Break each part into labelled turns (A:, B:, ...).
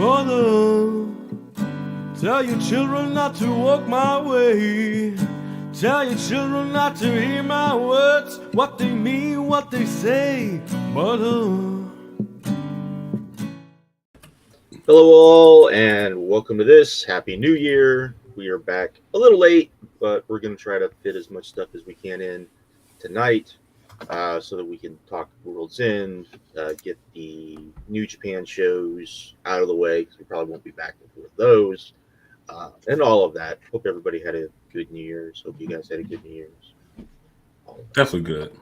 A: Mother, tell your children not to walk my way. Tell your children not to hear my words, what they mean, what they say. Mother.
B: Hello all, and welcome to this. Happy New Year. We are back a little late, but we're going to try to fit as much stuff as we can in tonight so that we can talk World's End, get the New Japan shows out of the way, because we probably won't be back before those, and all of that. Hope everybody had a good New Year's. Hope you guys had a good New Year's.
C: Definitely good.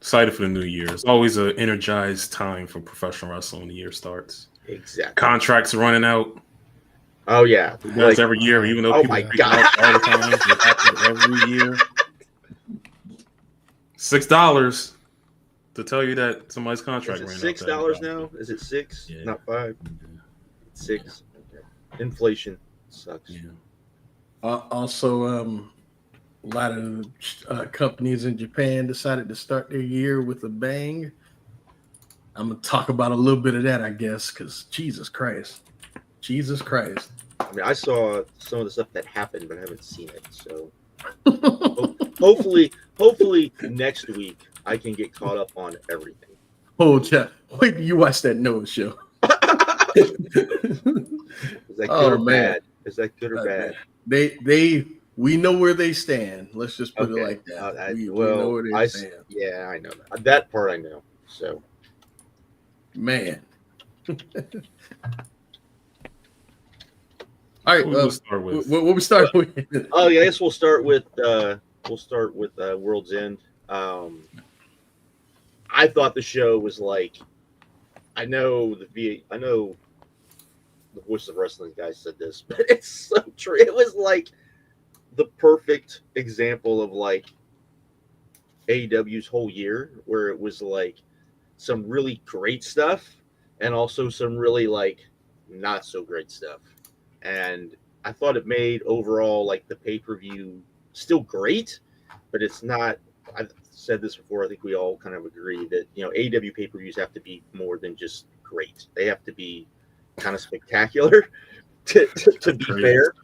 C: Excited for the new year. It's always an energized time for professional wrestling when the year starts.
B: Exactly.
C: Contracts running out.
B: Oh, yeah.
C: It does every year, even though people freak out all the time. It happens every year. $6 to tell you that somebody's contract ran out.
B: $6 now? Is it $6? Yeah. Not $5? Yeah. $6. Okay. Inflation sucks.
D: Yeah. Also, a lot of companies in Japan decided to start their year with a bang. I'm going to talk about a little bit of that, I guess, because Jesus Christ.
B: I mean, I saw some of the stuff that happened, but I haven't seen it. So hopefully next week I can get caught up on everything.
D: Oh, Jeff, wait till you watch that Noah show.
B: Is that good or bad? Is that good or bad?
D: We know where they stand. Let's just put it like that. We know where they stand.
B: Yeah, I know that. That part I know. So,
D: man. All right,
C: we'll start with.
D: What we start with?
B: Oh, yeah, I guess we'll start with World's End. I thought the show was like, I know the Voice of Wrestling guy said this, but it's so true. It was like the perfect example of like AEW's whole year, where it was like some really great stuff and also some really like not so great stuff. And I thought it made overall like the pay-per-view still great, but it's not. I've said this before. I think we all kind of agree that, you know, AEW pay-per-views have to be more than just great. They have to be kind of spectacular to be fair.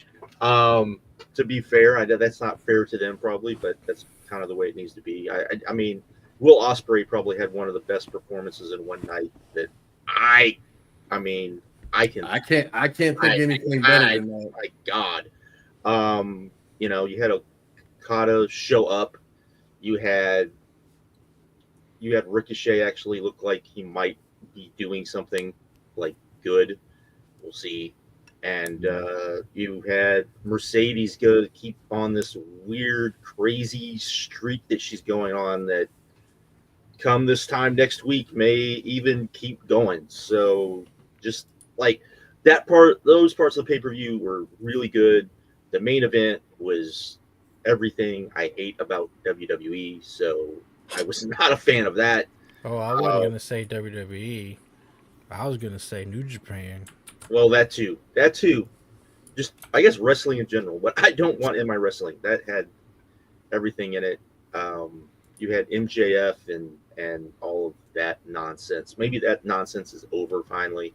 B: To be fair, I know that's not fair to them probably, but that's kind of the way it needs to be. I mean, Will Ospreay probably had one of the best performances in one night that I can't think anything better than that. My God. You know, you had Okada show up. You had Ricochet actually look like he might be doing something like good. We'll see. And you had Mercedes go to keep on this weird, crazy streak that she's going on that come this time next week may even keep going. So just like that part, those parts of the pay-per-view were really good. The main event was everything I hate about WWE, so I was not a fan of that.
A: Oh, I wasn't going to say WWE. I was going to say New Japan.
B: Well, that too. Just, I guess, wrestling in general. What I don't want in my wrestling, that had everything in it. You had MJF and all of that nonsense. Maybe that nonsense is over finally.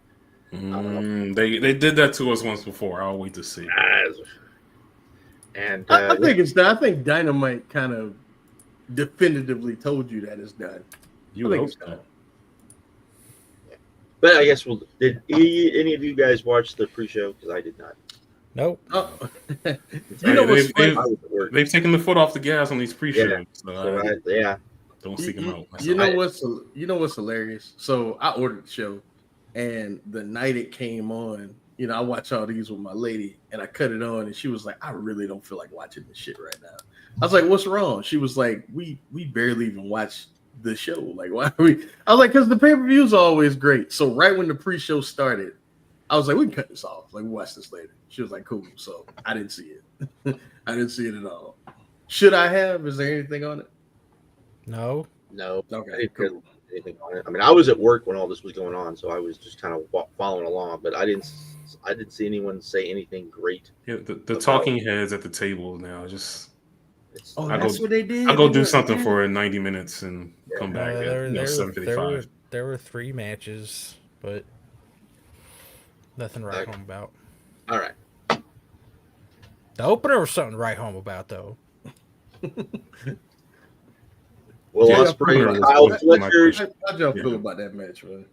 C: They did that to us once before. I'll wait to see.
D: And I think it's done. I think Dynamite kind of definitively told you that it's done.
C: You hope so.
B: But I guess did any of you guys watch the pre-show? Because I did not.
A: Nope.
D: You know what's funny?
C: They've taken the foot off the gas on these pre-shows.
B: Yeah.
C: Don't seek them out.
D: You know what's hilarious? So I ordered the show, and the night it came on, you know, I watch all these with my lady, and I cut it on, and she was like, "I really don't feel like watching this shit right now." I was like, "What's wrong?" She was like, "We barely even watch the show. Like, why are we?" I was like, "Because the pay-per-views are always great." So right when the pre-show started, I was like, "We can cut this off. Like, we'll watch this later." She was like, "Cool." So I didn't see it. I didn't see it at all. Should I have? Is there anything on it?
A: No.
B: Okay. Cool. Anything on it? I mean, I was at work when all this was going on, so I was just kind of following along. But I didn't see anyone say anything great.
C: Yeah, the talking heads at the table now just.
D: That's what they did.
C: I'll go do something for 90 minutes and come back at 7:55.
A: There were 3 matches, but
E: Nothing to write home about.
B: All right.
E: The opener was something to write home about, though.
B: Will
C: Yeah,
B: Ospreay,
C: opener was
B: Kyle
C: good.
B: Fletcher.
D: How'd y'all feel
C: Yeah.
D: about that match, man?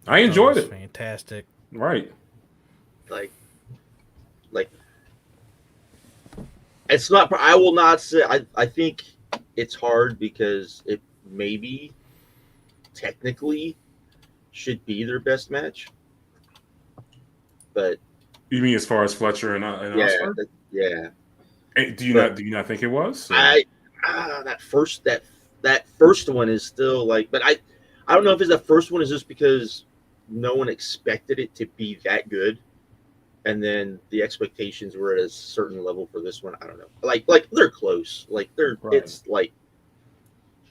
C: I enjoyed
E: was
C: it.
E: fantastic.
C: Right.
B: Like, it's not. I will not say. I think it's hard because it maybe technically should be their best match, but
C: You mean as far as Fletcher and
B: yeah,
C: Oscar?
B: yeah.
C: Do you not think it was? Or-
B: That first one is still like, but I don't know if it's the first one is just because no one expected it to be that good, and then the expectations were at a certain level for this one. I don't know. Like they're close. Like
C: Right.
B: it's like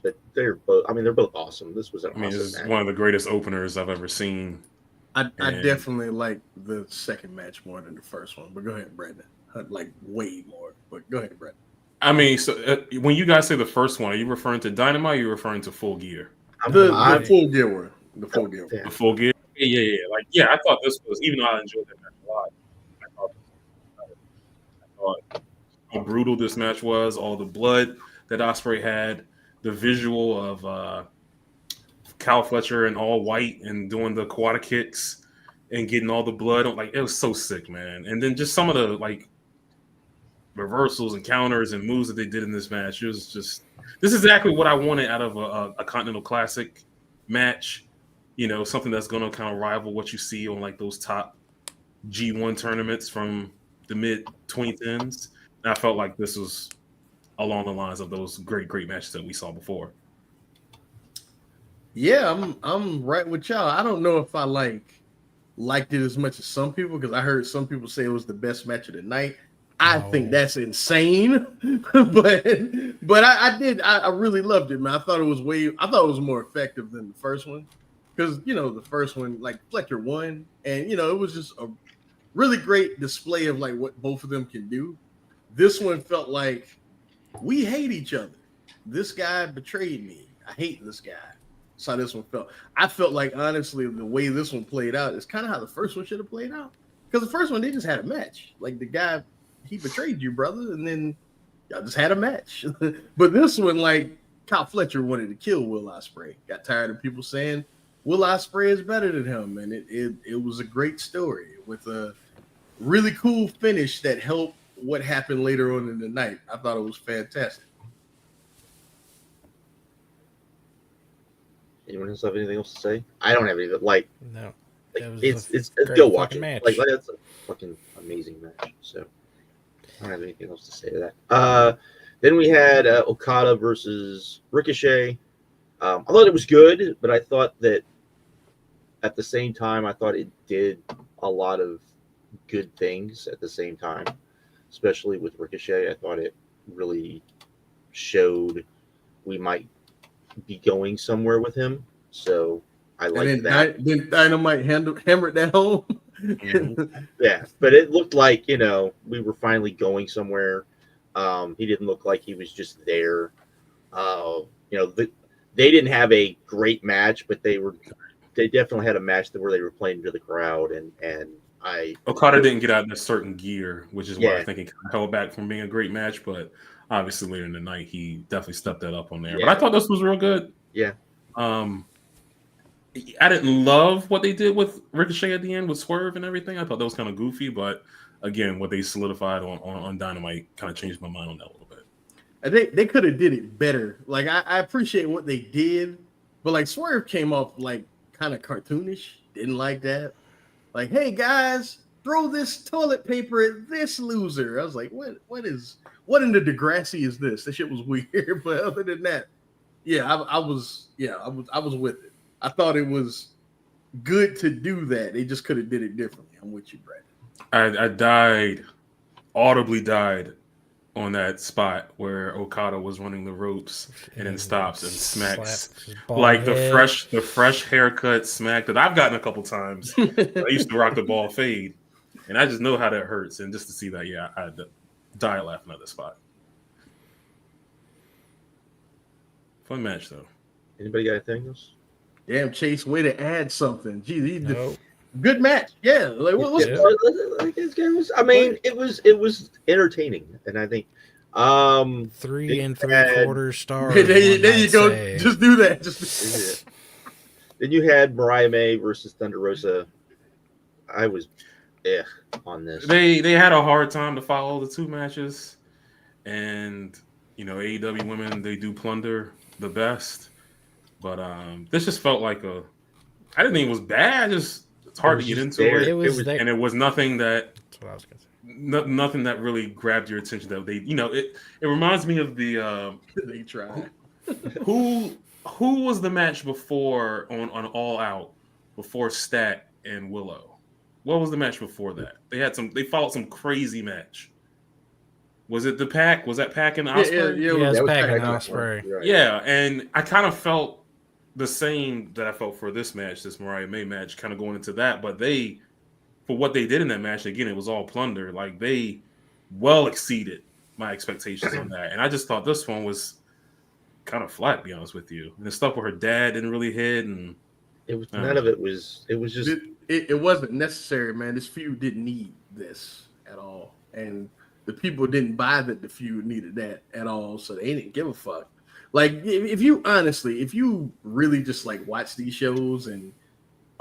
B: that they're both. I mean, they're both awesome. This was an
C: I mean,
B: awesome
C: this is
B: match.
C: one of the greatest openers I've ever seen.
D: I
C: And-
D: definitely like the second match more than the first one. But go ahead, Brandon. Like way more. But go ahead, Brandon.
C: I mean, so when you guys say the first one, are you referring to Dynamite? Or are you referring to Full Gear?
D: The full gear one. The full gear one.
B: Yeah.
C: The Full Gear? Yeah. Like, yeah, I thought this was, even though I enjoyed that match a lot, I thought how brutal this match was, all the blood that Ospreay had, the visual of Cal Fletcher in all white and doing the quad kicks and getting all the blood. Like, it was so sick, man. And then just some of the, like, reversals and counters and moves that they did in this match. It was just, this is exactly what I wanted out of a Continental Classic match. You know, something that's going to kind of rival what you see on like those top G1 tournaments from the mid 2010s. And I felt like this was along the lines of those great matches that we saw before.
D: Yeah, I'm right with y'all. I don't know if I liked it as much as some people because I heard some people say it was the best match of the night. I think that's insane, but I really loved it, man. I thought it was more effective than the first one because the first one like Fletcher won, and it was just a really great display of like what both of them can do. This one felt like we hate each other. This guy betrayed me. I hate this guy. That's how this one felt. I felt like honestly the way this one played out is kind of how the first one should have played out because the first one they just had a match. Like the guy. He betrayed you, brother, and then y'all just had a match. But this one, like, Kyle Fletcher wanted to kill Will Ospreay. Got tired of people saying Will Ospreay is better than him, and it was a great story with a really cool finish that helped what happened later on in the night. I thought it was fantastic.
B: Anyone else have anything else to say? I don't have anything. Like,
E: No.
B: it's
E: great
B: go watch it.
E: match.
B: Like that's a fucking amazing match. So. I don't have anything else to say to that. Then we had Okada versus Ricochet. I thought it was good, but I thought that at the same time, I thought it did a lot of good things at the same time, especially with Ricochet. I thought it really showed we might be going somewhere with him. So I like that.
D: Then Dynamite hammered that home.
B: Yeah, but it looked like we were finally going somewhere. He didn't look like he was just there. They didn't have a great match, but they definitely had a match where they were playing to the crowd, and
C: Okada didn't get out in a certain gear, which is why
B: Yeah.
C: I think it kind of held back from being a great match. But obviously later in the night, he definitely stepped that up on there.
B: Yeah.
C: But I thought this was real good.
B: Yeah.
C: I didn't love what they did with Ricochet at the end with Swerve and everything. I thought that was kind of goofy, but again, what they solidified on Dynamite kind of changed my mind on that a little bit.
D: They could have did it better. Like I appreciate what they did, but like Swerve came off like kind of cartoonish. Didn't like that. Like, hey guys, throw this toilet paper at this loser. I was like, what in the Degrassi is this? That shit was weird. But other than that, yeah, I was with it. I thought it was good to do that. They just could have did it differently. I'm with you, Brandon.
C: I audibly died on that spot where Okada was running the ropes and then stops and smacks like the fresh haircut smack that I've gotten a couple times. I used to rock the ball fade, and I just know how that hurts. And just to see that, yeah, I had to die laughing at the spot. Fun match though.
B: Anybody got anything else?
D: Damn, Chase, way to add something. Gee,
E: Nope.
D: Good match. Yeah. Like what's
E: Yeah.
B: I mean, it was entertaining, and I think
E: 3
B: Then you
E: 3/4 stars.
D: there you go.
E: Say.
D: Just do that.
B: then you had Mariah May versus Thunder Rosa. I was on this.
C: They had a hard time to follow the two matches, and AEW women, they do plunder the best, but this just felt like I didn't think it was bad. It's hard to get into it. And it was nothing that.
E: That's what I was gonna say.
C: Nothing that really grabbed your attention. That it reminds me of the
D: They tried.
C: who was the match before on All Out before Stat and Willow. What was the match before that? They followed some crazy match. Was it the Pac? Was that Pac and Ospreay?
E: Yeah, it's
B: that was
E: Pac and
B: Pac and
E: Ospreay.
B: Right.
C: Yeah, and I kind of felt the same that I felt for this match, this Mariah May match, kind of going into that. But for what they did in that match, again, it was all plunder. Like, they well exceeded my expectations on that. And I just thought this one was kind of flat, to be honest with you. And the stuff with her dad didn't really hit, and
B: it was none of it was. It was just.
D: It wasn't necessary, man. This feud didn't need this at all, and the people didn't buy that the feud needed that at all, so they didn't give a fuck. Like, if you really just like watch these shows and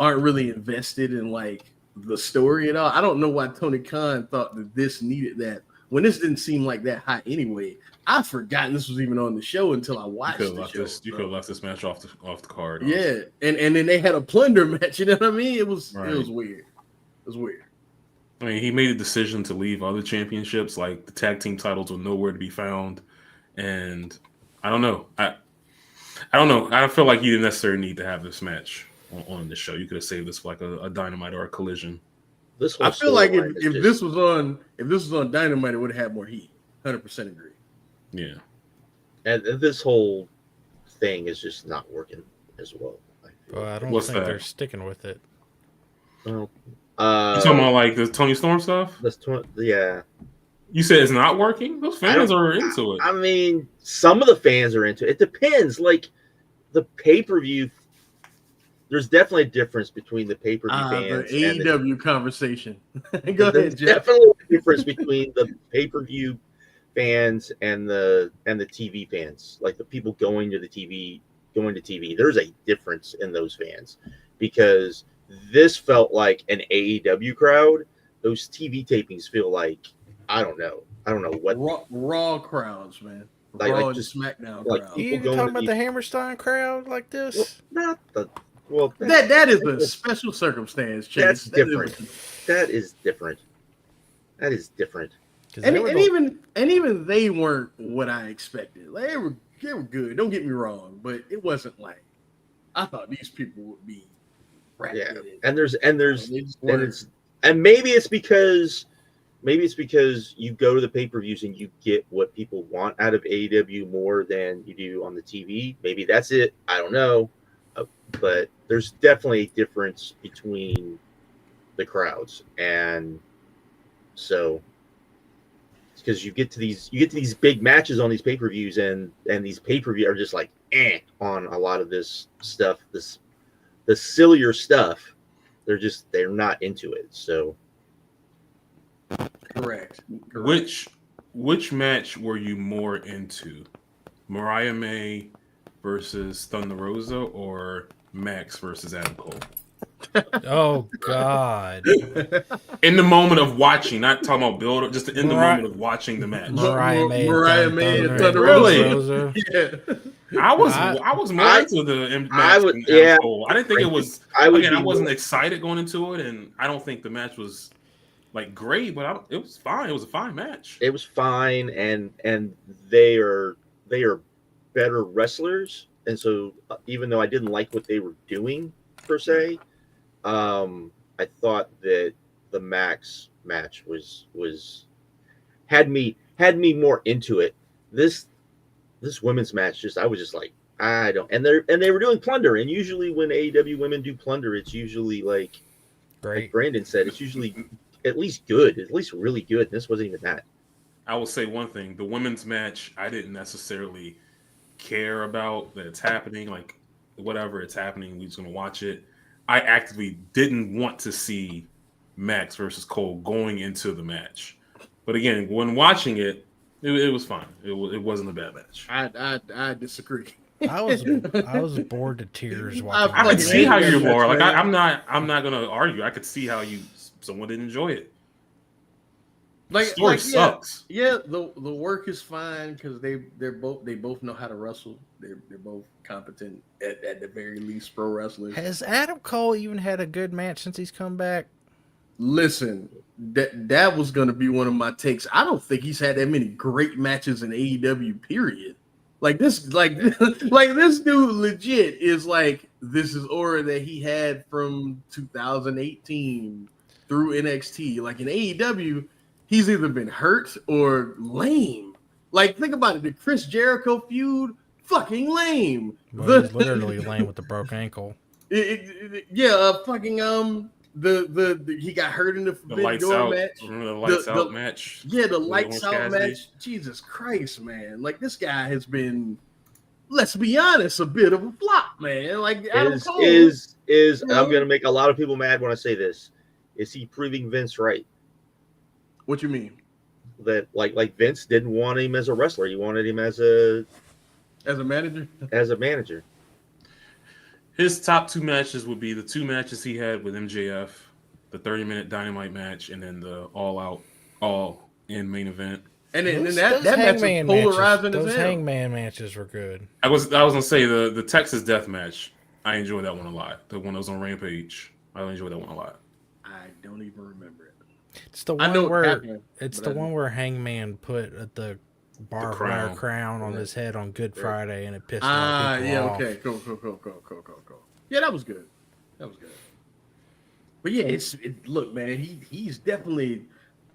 D: aren't really invested in like the story at all, I don't know why Tony Khan thought that this needed that when this didn't seem like that hot anyway. I'd forgotten this was even on the show until I watched the show.
C: You could have left this match off the card.
D: Yeah, and then they had a plunder match. You know what I mean? It was
C: Right.
D: It was weird. It was weird.
C: I mean, he made a decision to leave other championships, like the tag team titles were nowhere to be found, and I don't know. I don't know. I don't feel like you didn't necessarily need to have this match on the show. You could have saved this for like a Dynamite or a Collision.
D: I feel like if this was on Dynamite, it would have had more heat. 100% agree.
C: Yeah.
B: And this whole thing is just not working as well.
E: Well, I don't
C: What's
E: think
C: that?
E: they're sticking with it.
B: Well,
C: You talking about like the Tony Storm stuff?
B: Yeah.
C: You said it's not working? Those fans are into it.
B: I mean, some of the fans are into it. It depends. Like the pay-per-view, there's definitely a difference between the pay-per-view fans
D: the
B: and
D: AEW conversation. Go
B: there's
D: ahead, Jeff.
B: definitely a difference between the pay-per-view fans and the TV fans. Like the people going to TV. There's a difference in those fans because this felt like an AEW crowd. Those TV tapings feel like I don't know what
D: Raw crowds, man.
B: Like
D: Raw
B: just
D: SmackDown
B: like
D: crowds.
E: You even
B: going
E: talking
B: to
E: about the Hammerstein crowd like this?
D: That is a special circumstance, Chase.
B: That's different. That is different.
D: And even they weren't what I expected. Like, they were good. Don't get me wrong, but it wasn't like I thought these people would be.
B: Yeah, and maybe it's because you go to the pay-per-views and you get what people want out of AEW more than you do on the TV. Maybe that's it. I don't know, but there's definitely a difference between the crowds, and so because you get to these big matches on these pay-per-views, and these pay-per-view are just like on a lot of this stuff. The sillier stuff, they're not into it. So
D: correct.
C: Which match were you more into? Mariah May versus Thunder Rosa or Max versus Adam Cole?
E: Oh God!
C: In the moment of watching, not talking about build up, just in the moment of watching the match.
E: Mariah May
D: and Thunder
E: Rosa.
D: Yeah.
C: I was more into the match than Adam Cole. I didn't think it was. I wasn't excited going into it, and I don't think the match was like great, but it was fine. It was a fine match.
B: It was fine, and they are better wrestlers, and so even though I didn't like what they were doing per se, I thought that the Max match had me more into it. This women's match I was just like, I don't, and they were doing plunder, and usually when AEW women do plunder, it's usually like Brandon said, it's usually at least good, at least really good. And this wasn't even that.
C: I will say one thing: the women's match, I didn't necessarily care about that it's happening. Like whatever it's happening, we're just gonna watch it. I actively didn't want to see Max versus Cole going into the match. But again, when watching it, it was fine. It wasn't a bad match.
D: I disagree.
E: I was bored to tears watching.
C: I could see how
D: hate
C: you're
D: that
C: more
D: match,
C: like
D: man.
C: I'm not gonna argue. I could see how someone didn't enjoy it.
D: Like,
C: Story sucks.
D: Yeah, the work is fine because they both know how to wrestle. They're both competent at the very least pro wrestlers.
E: Has Adam Cole even had a good match since he's come back?
D: Listen, that was gonna be one of my takes. I don't think he's had that many great matches in AEW. Period. Like this, like this dude legit is like this is aura that he had from 2018 through NXT. Like in AEW, he's either been hurt or lame. Like think about it, the Chris Jericho feud, fucking lame.
E: Well, he's literally lame with the broke ankle.
D: He got hurt in the Forbidden
C: lights
D: Door
C: out
D: match.
C: Remember the lights out match?
D: Yeah, the
C: with
D: lights
C: Orange
D: out
C: Cassidy?
D: match. Jesus Christ, man! Like this guy has been, let's be honest, a bit of a flop, man. Like Adam Cole
B: Is
D: you
B: and
D: know?
B: I'm gonna make a lot of people mad when I say this. Is he proving Vince right?
D: What you mean?
B: That like Vince didn't want him as a wrestler. He wanted him as a
D: Manager?
B: manager.
C: His top two matches would be the two matches he had with MJF, the 30-minute Dynamite match, and then the all-in main event.
D: And then
E: Those
D: that match was
E: Hangman
D: polarizing
E: matches,
D: as
E: those
D: hell.
E: Hangman matches were good.
C: I was gonna say the Texas Death match. I enjoyed that one a lot. The one that was on Rampage. I enjoyed that one a lot.
D: I don't even remember it.
E: It's the
D: I
E: one
D: know it
E: where
D: happened,
E: it's
D: but
E: the
D: I
E: one where Hangman put the barbed wire crown on his head on Good Friday, and it pissed a lot of people off.
D: Okay, cool. Yeah, that was good. But yeah, look, man, he's definitely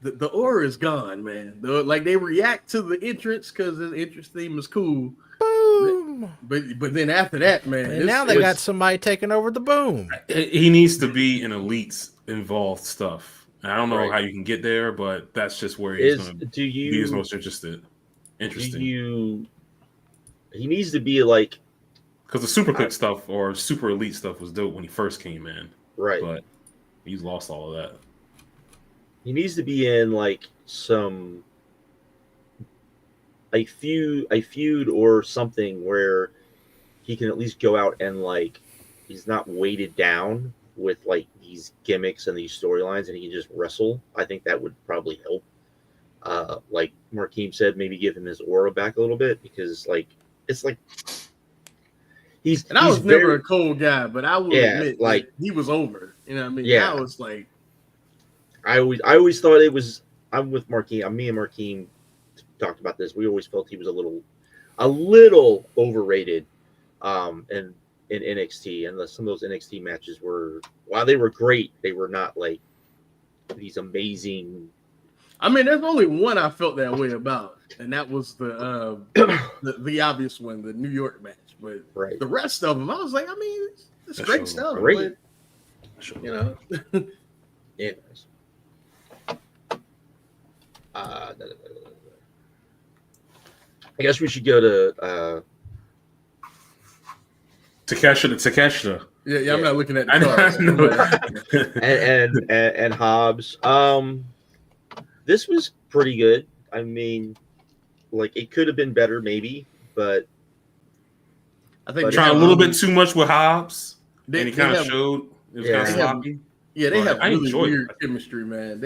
D: the aura is gone, man. Like they react to the entrance because the entrance theme is cool.
E: Boom!
D: But then after that, man,
E: And now they got somebody taking over the boom.
C: He needs to be in elites involved stuff. And I don't know
B: Right.
C: how you can get there, but that's just where he's going to be his most interesting.
B: He needs to be like
C: Because the super click stuff or super elite stuff was dope when he first came in,
B: right.
C: but he's lost all of that.
B: He needs to be in like a feud or something where he can at least go out and like he's not weighted down with like these gimmicks and these storylines, and he can just wrestle. I think that would probably help. Like Markeem said, maybe give him his aura back a little bit because like it's like
D: I was never a cold guy, but I will admit
B: like
D: he was over. You know what I mean?
B: Yeah.
D: I was like,
B: I always thought it was. I'm with Markeem. Me and Markeem talked about this. We always felt he was a little overrated. In NXT, and some of those NXT matches were, while they were great, they were not like these amazing.
D: I mean, there's only one I felt that way about, and that was the obvious one, the New York match. But
B: Right.
D: the rest of them, I was like, I mean, it's
C: That
D: great
C: shows
D: stuff.
B: great.
D: But, you know,
B: Anyways. I guess we should go to
C: Takeshita.
D: yeah, I'm not looking at
C: I
D: the
C: know.
D: card.
B: and Hobbs. This was pretty good. I mean, like it could have been better, maybe, but
D: I think
C: Trying a little bit too much with Hobbs, and he kind of
D: have-
C: showed it was
B: Yeah.
C: kind of
B: They have-
C: sloppy.
D: Yeah, they have
C: I
D: really
C: enjoyed
D: weird
C: it.
D: chemistry, man.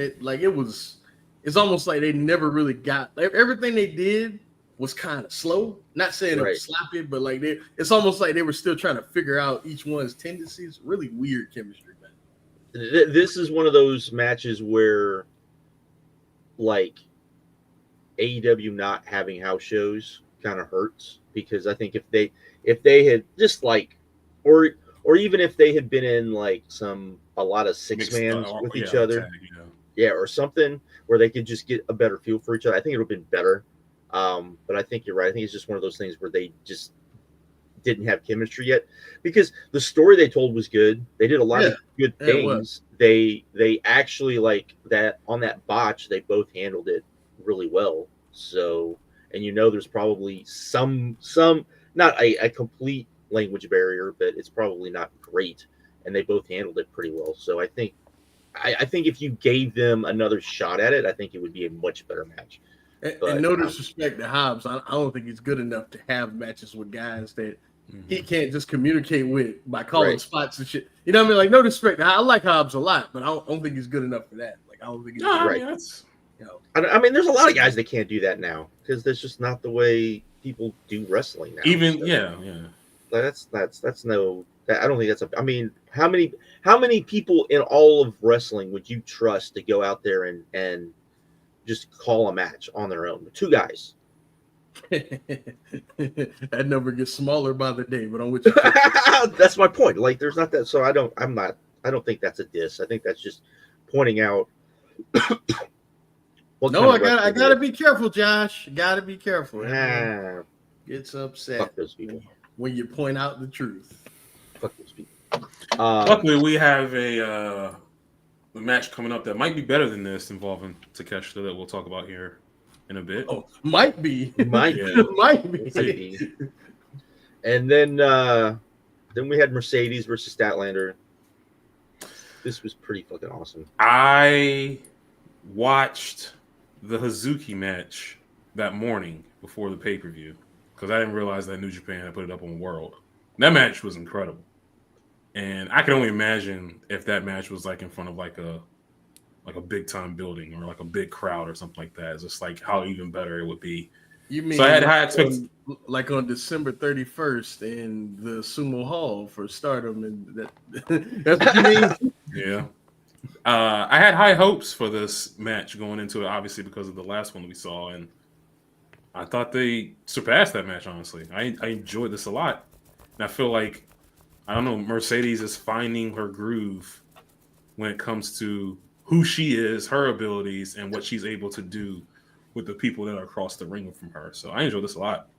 D: It's almost like they never really got everything they did was kind of slow. Not saying it
B: Right.
D: was sloppy, but like it's almost like they were still trying to figure out each one's tendencies. Really weird chemistry, man.
B: this is one of those matches where, like, AEW not having house shows kind of hurts because I think if they had just like, or even if they had been in like a lot of six mans with each other, or something where they could just get a better feel for each other, I think it would have been better. But I think you're right. I think it's just one of those things where they just didn't have chemistry yet because the story they told was good. They did a lot of good things. They actually like that on that botch. They both handled it really well. So, and there's probably some not a complete language barrier, but it's probably not great. and they both handled it pretty well. So I think if you gave them another shot at it, I think it would be a much better match.
D: And no disrespect to Hobbs, I don't think he's good enough to have matches with guys that he can't just communicate with by calling spots and shit. You know what I mean? Like, no disrespect. I like Hobbs a lot, but I don't think he's good enough for that. Like, I don't think he's
B: right. I mean, there's a lot of guys that can't do that now because that's just not the way people do wrestling now.
C: Even
B: that's no. I don't think that's a. I mean, how many people in all of wrestling would you trust to go out there and just call a match on their own? 2 guys.
D: That number gets smaller by the day, but on which
B: that's my point. Like, there's not that. So I don't think that's a diss. I think that's just pointing out.
D: No, I gotta be careful, Josh. Gotta be careful. Gets upset.
B: Fuck those people.
D: When you point out the truth.
B: Fuck those people.
C: Luckily, we have a match coming up that might be better than this involving Takeshita that we'll talk about here in a bit.
D: Oh, might be.
B: Might be. And then we had Mercedes versus Statlander. This was pretty fucking awesome.
C: I watched the Hazuki match that morning before the pay-per-view because I didn't realize that New Japan had put it up on World. That match was incredible. And I can only imagine if that match was like in front of like a big time building or like a big crowd or something like that. It's just like how even better it would be.
D: You mean
C: so I had high expectations,
D: like on December 31st in the Sumo Hall for Stardom, and that's what you mean?
C: Yeah. I had high hopes for this match going into it, obviously because of the last one we saw, and I thought they surpassed that match. Honestly, I enjoyed this a lot, and I feel like Mercedes is finding her groove when it comes to who she is, her abilities, and what she's able to do with the people that are across the ring from her. So I enjoyed this a lot.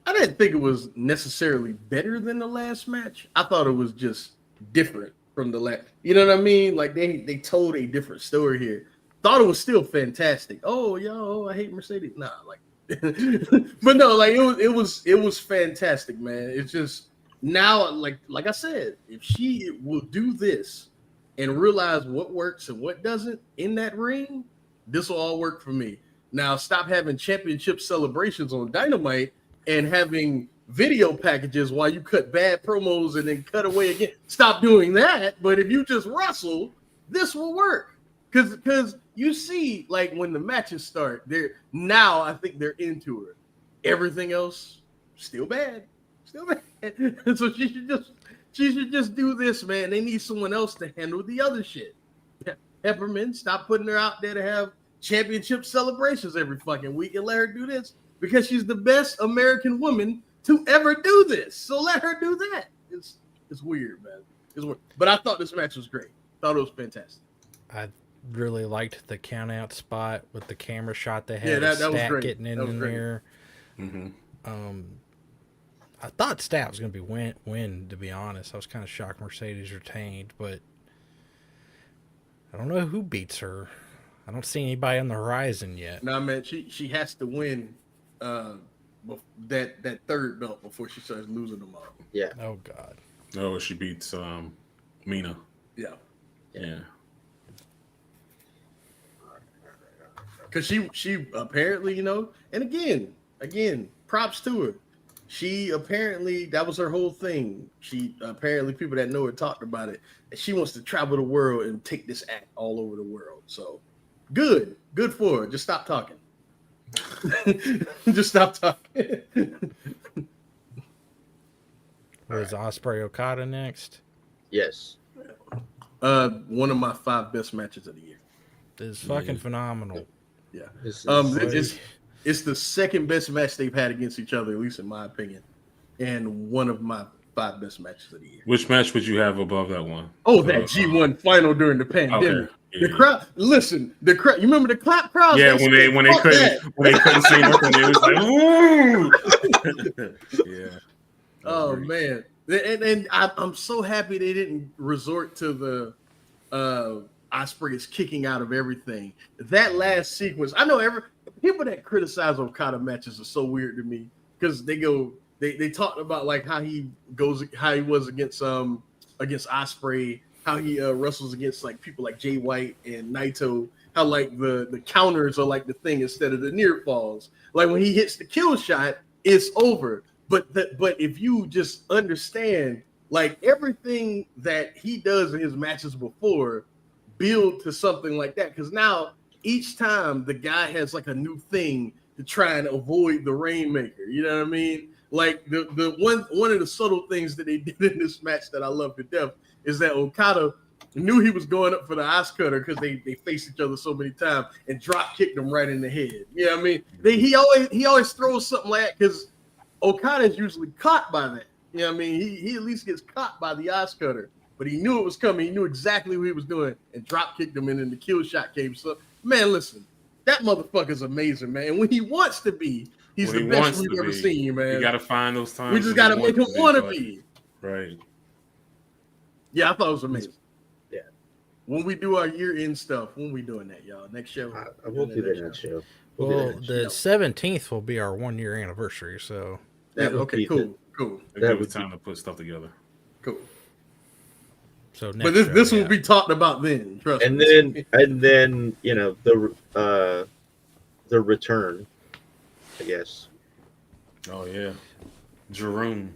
D: I didn't think it was necessarily better than the last match. I thought it was just different from the last. You know what I mean? Like they told a different story here. Thought it was still fantastic. Oh, yo, I hate Mercedes. Nah, like, but no, like it was fantastic, man. It's just now, like I said, if she will do this and realize what works and what doesn't in that ring, this will all work for me. Now, stop having championship celebrations on Dynamite and having video packages while you cut bad promos and then cut away again. Stop doing that. But if you just wrestle, this will work. Because you see, like when the matches start, I think they're into it. Everything else, still bad. Still bad. So she should just do this, man. They need someone else to handle the other shit. Peppermint, stop putting her out there to have championship celebrations every fucking week and let her do this because she's the best American woman to ever do this. So let her do that. It's weird, man. It's weird. But I thought this match was great. Thought it was fantastic.
E: I really liked the count out spot with the camera shot they had.
D: Yeah, that was
E: Stat
D: great.
E: Getting in there.
C: Mm-hmm.
E: I thought Stat was going to be win, to be honest. I was kind of shocked Mercedes retained, but I don't know who beats her. I don't see anybody on the horizon yet.
D: No, man, she has to win that third belt before she starts losing them all.
B: Yeah.
E: Oh God.
C: Oh, she beats Mina.
D: Yeah.
C: Yeah.
D: Because she apparently, and again, props to her. She apparently, that was her whole thing. She apparently, people that know her talked about it. And she wants to travel the world and take this act all over the world. So good for her. Just stop talking. Just stop talking.
E: Was Ospreay Okada next?
B: Yes.
D: One of my 5 best matches of the year.
E: It's fucking phenomenal.
D: Yeah. It's the second best match they've had against each other, at least in my opinion, and one of my 5 best matches of the year.
C: Which match would you have above that one?
D: Oh, that G1 final during the pandemic.
C: Okay. Yeah.
D: The crowd, listen, you remember the clap crowd?
C: Yeah, when they couldn't see nothing, it was like, ooh. Yeah.
D: Oh man, and I'm so happy they didn't resort to the Ospreay is kicking out of everything. That last sequence, I know people that criticize Okada matches are so weird to me because they talked about like how he was against against Ospreay, how he wrestles against like people like Jay White and Naito, how like the counters are like the thing instead of the near falls. Like when he hits the kill shot, it's over. But if you just understand like everything that he does in his matches before build to something like that, because now each time the guy has like a new thing to try and avoid the Rainmaker. You know what I mean? Like the one of the subtle things that they did in this match that I love to death is that Okada knew he was going up for the ice cutter because they faced each other so many times and drop kicked him right in the head. You know what I mean? He always throws something like that because Okada is usually caught by that. You know what I mean? He at least gets caught by the ice cutter, but he knew it was coming. He knew exactly what he was doing and drop kicked him, and then the kill shot came. So, man, listen, that motherfucker's amazing, man. And when he wants to be, he's the best we've ever seen, man.
C: You got to find those times.
D: We just got to make him want to be.
C: Right.
D: Yeah, I thought it was amazing.
B: Yeah.
D: When we do our year-end stuff, when we doing that, y'all? Next show?
B: I will do that next show.
E: Well, the 17th will be our 1 year anniversary, so.
D: Okay, cool.
C: That was time to put stuff together.
D: Cool.
E: So next
D: but this will be talked about then. Trust
B: me. And then you know the return, I guess.
C: Oh yeah, Jerome.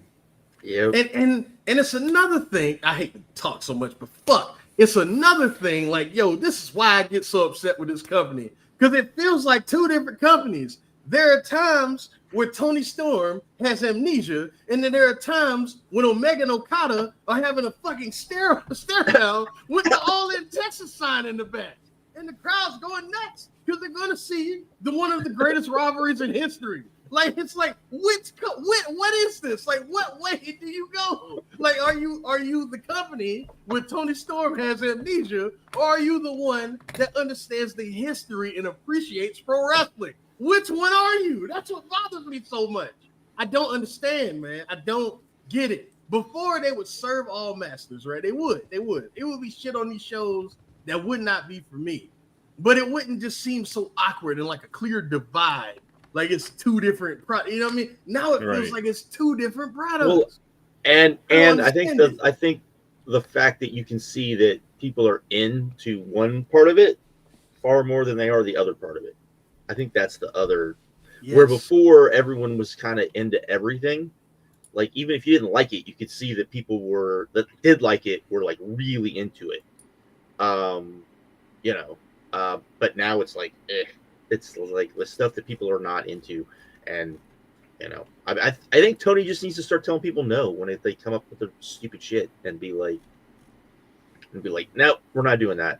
B: Yeah.
D: And it's another thing. I hate to talk so much, but fuck, it's another thing. Like, yo, this is why I get so upset with this company because it feels like two different companies. There are times where Tony Storm has amnesia, and then there are times when Omega and Okada are having a fucking stare down with the All In Texas sign in the back, and the crowd's going nuts because they're going to see one of the greatest rivalries in history. Like it's like what is this? Like what way do you go? Like are you the company where Tony Storm has amnesia, or are you the one that understands the history and appreciates pro wrestling? Which one are you? That's what bothers me so much. I don't understand, man. I don't get it. Before they would serve all masters, right? They would. It would be shit on these shows that would not be for me. But it wouldn't just seem so awkward and like a clear divide. Like it's two different products. You know what I mean? Now it feels like it's two different products.
B: Well, and I think the fact that you can see that people are into one part of it far more than they are the other part of it. I think that's the other. Yes. Where before everyone was kind of into everything. Like even if you didn't like it, you could see that people that did like it were like really into it. But now it's like it's like the stuff that people are not into, and I think Tony just needs to start telling people no when they come up with their stupid shit and be like, no, we're not doing that.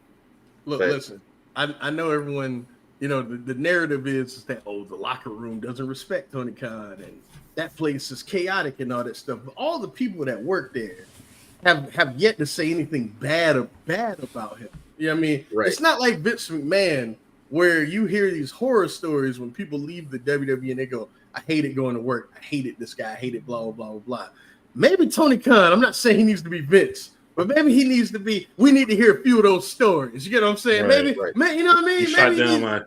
D: Look, listen, I know everyone. The narrative is that, the locker room doesn't respect Tony Khan and that place is chaotic and all that stuff. But all the people that work there have yet to say anything bad about him. You know what I mean? Right. It's not like Vince McMahon where you hear these horror stories when people leave the WWE and they go, I hated going to work. I hated this guy. I hated blah, blah, blah, blah. Maybe Tony Khan, I'm not saying he needs to be Vince, but maybe he needs to be. We need to hear a few of those stories. You get what I'm saying?
B: Right,
D: maybe,
B: right.
D: You know what I mean?
C: He
D: maybe
C: shot down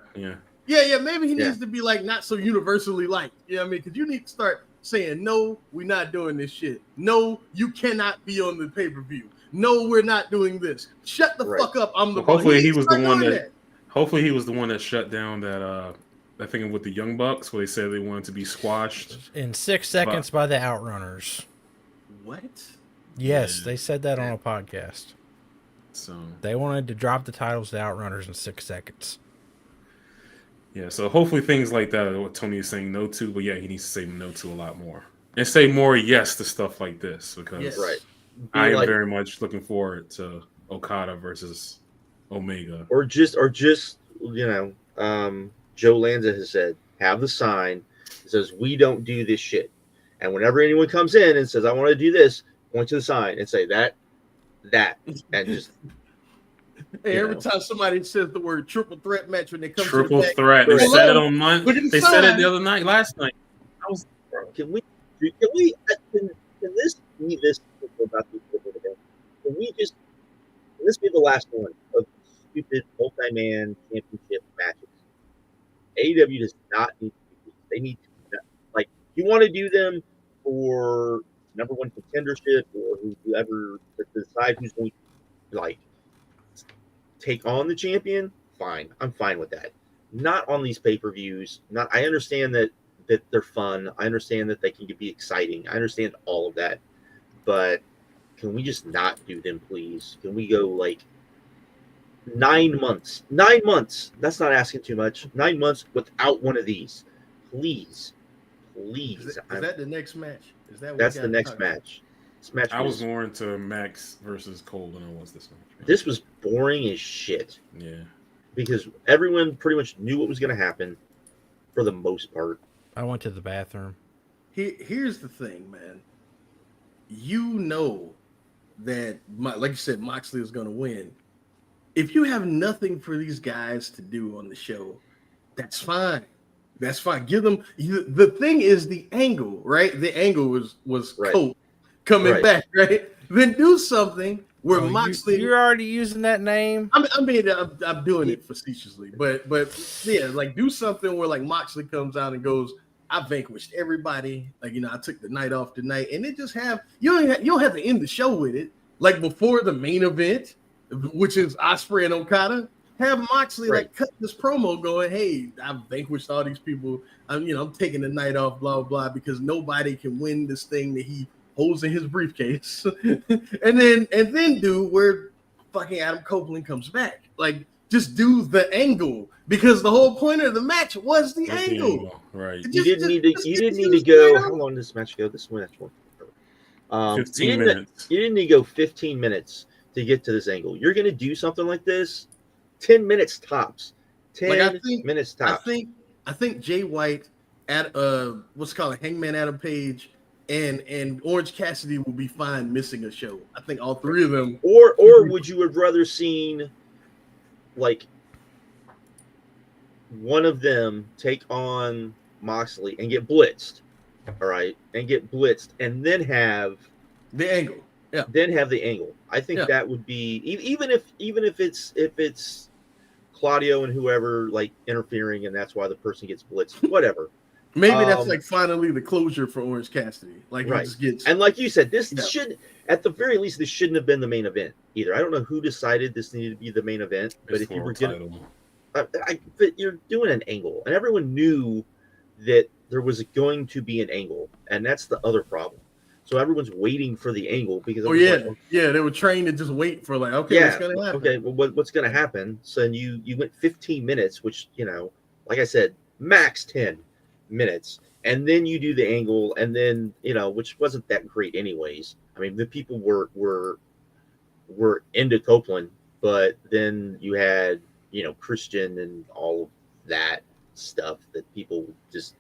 D: yeah. Maybe he needs to be like not so universally liked. You know what I mean? Because you need to start saying, no, we're not doing this shit. No, you cannot be on the pay-per-view. No, we're not doing this. Shut the fuck up. I'm the boss.
C: Hopefully he was the one that. Hopefully he was the one that shut down that thing with the Young Bucks where they said they wanted to be squashed
E: in 6 seconds by the Outrunners.
D: What?
E: Yes, they said that on a podcast.
C: So
E: they wanted to drop the titles to Outrunners in 6 seconds.
C: Yeah, so hopefully things like that are what Tony is saying no to, but yeah, he needs to say no to a lot more. And say more yes to stuff like this because I am very much looking forward to Okada versus Omega.
B: Or just Joe Lanza has said, have the sign that says we don't do this shit. And whenever anyone comes in and says, I want to do this, point to the sign and say that, and just.
D: Hey, every time somebody says the word triple threat match when they come
C: triple
D: to the
C: threat, they said it on Monday. They said it the other night, last night.
B: I was, can this be this about the Can this be the last one of stupid multi-man championship matches? AEW does not need to do these. They need to, like, you want to do them for number one contendership or whoever decide who's going to like take on the champion, fine. I'm fine with that. Not on these pay-per-views. Not. I understand that they're fun. I understand that they can be exciting. I understand all of that. But can we just not do them, please? Can we go like 9 months? 9 months. That's not asking too much. 9 months without one of these. Please.
D: Is that the next match?
B: That's the next match. This match
C: I was more into Max versus Cole than I was this match.
B: This was boring as shit.
C: Yeah.
B: Because everyone pretty much knew what was going to happen for the most part.
E: I went to the bathroom.
D: Here's the thing, man. You know that, like you said, Moxley is going to win. If you have nothing for these guys to do on the show, that's fine. That's fine. Give them. The thing is the angle, right? The angle was
B: right.
D: Cole coming back, right? Then do something where Moxley.
E: You're already using that name.
D: I'm doing it facetiously, but yeah, like do something where like Moxley comes out and goes, "I vanquished everybody." Like, I took the night off tonight, and then just have you don't have to end the show with it. Like before the main event, which is Ospreay and Okada. Have Moxley like cut this promo going, "Hey, I've vanquished all these people. I'm taking the night off, blah blah, because nobody can win this thing that he holds in his briefcase." and then do where fucking Adam Copeland comes back. Like, just do the angle, because the whole point of the match was the angle.
C: Right.
B: You didn't need to go. How long did this match go? This match went
C: 15 minutes.
B: You didn't need to go 15 minutes to get to this angle. You're going to do something like this. 10 minutes tops. 10 minutes tops.
D: I think Jay White at what's called a Hangman Adam Page and Orange Cassidy will be fine missing a show. I think all three of them.
B: Or would you have rather seen like one of them take on Moxley and get blitzed? All right, and get blitzed, and then have
D: the angle. Yeah.
B: Then have the angle. I think that would be even if it's Claudio and whoever like interfering, and that's why the person gets blitzed. Whatever.
D: Maybe that's like finally the closure for Orange Cassidy. Like he just gets.
B: And like you said, this should at the very least this shouldn't have been the main event either. I don't know who decided this needed to be the main event, but if you were but you're doing an angle, and everyone knew that there was going to be an angle, and that's the other problem. So everyone's waiting for the angle because
D: they were trained to just wait for like, okay, what's gonna happen?
B: Okay, well, what's gonna happen? So you went 15 minutes, which like I said, max 10 minutes, and then you do the angle, and then which wasn't that great anyways. I mean, the people were into Copeland, but then you had Christian and all of that stuff that people just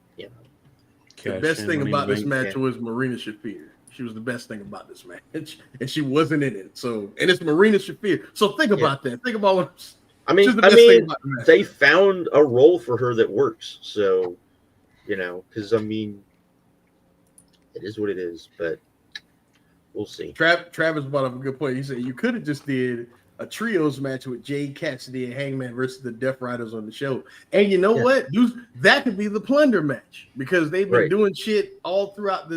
D: The best thing about this match was Marina Shafir. She was the best thing about this match, and she wasn't in it. So, and it's Marina Shafir. So think about that. Think about what.
B: They found a role for her that works. So, because it is what it is. But we'll see.
D: Travis brought up a good point. He said you could have just did a trios match with Jade Cassidy and Hangman versus the Death Riders on the show. And you know what? That could be the plunder match, because they've been doing shit all throughout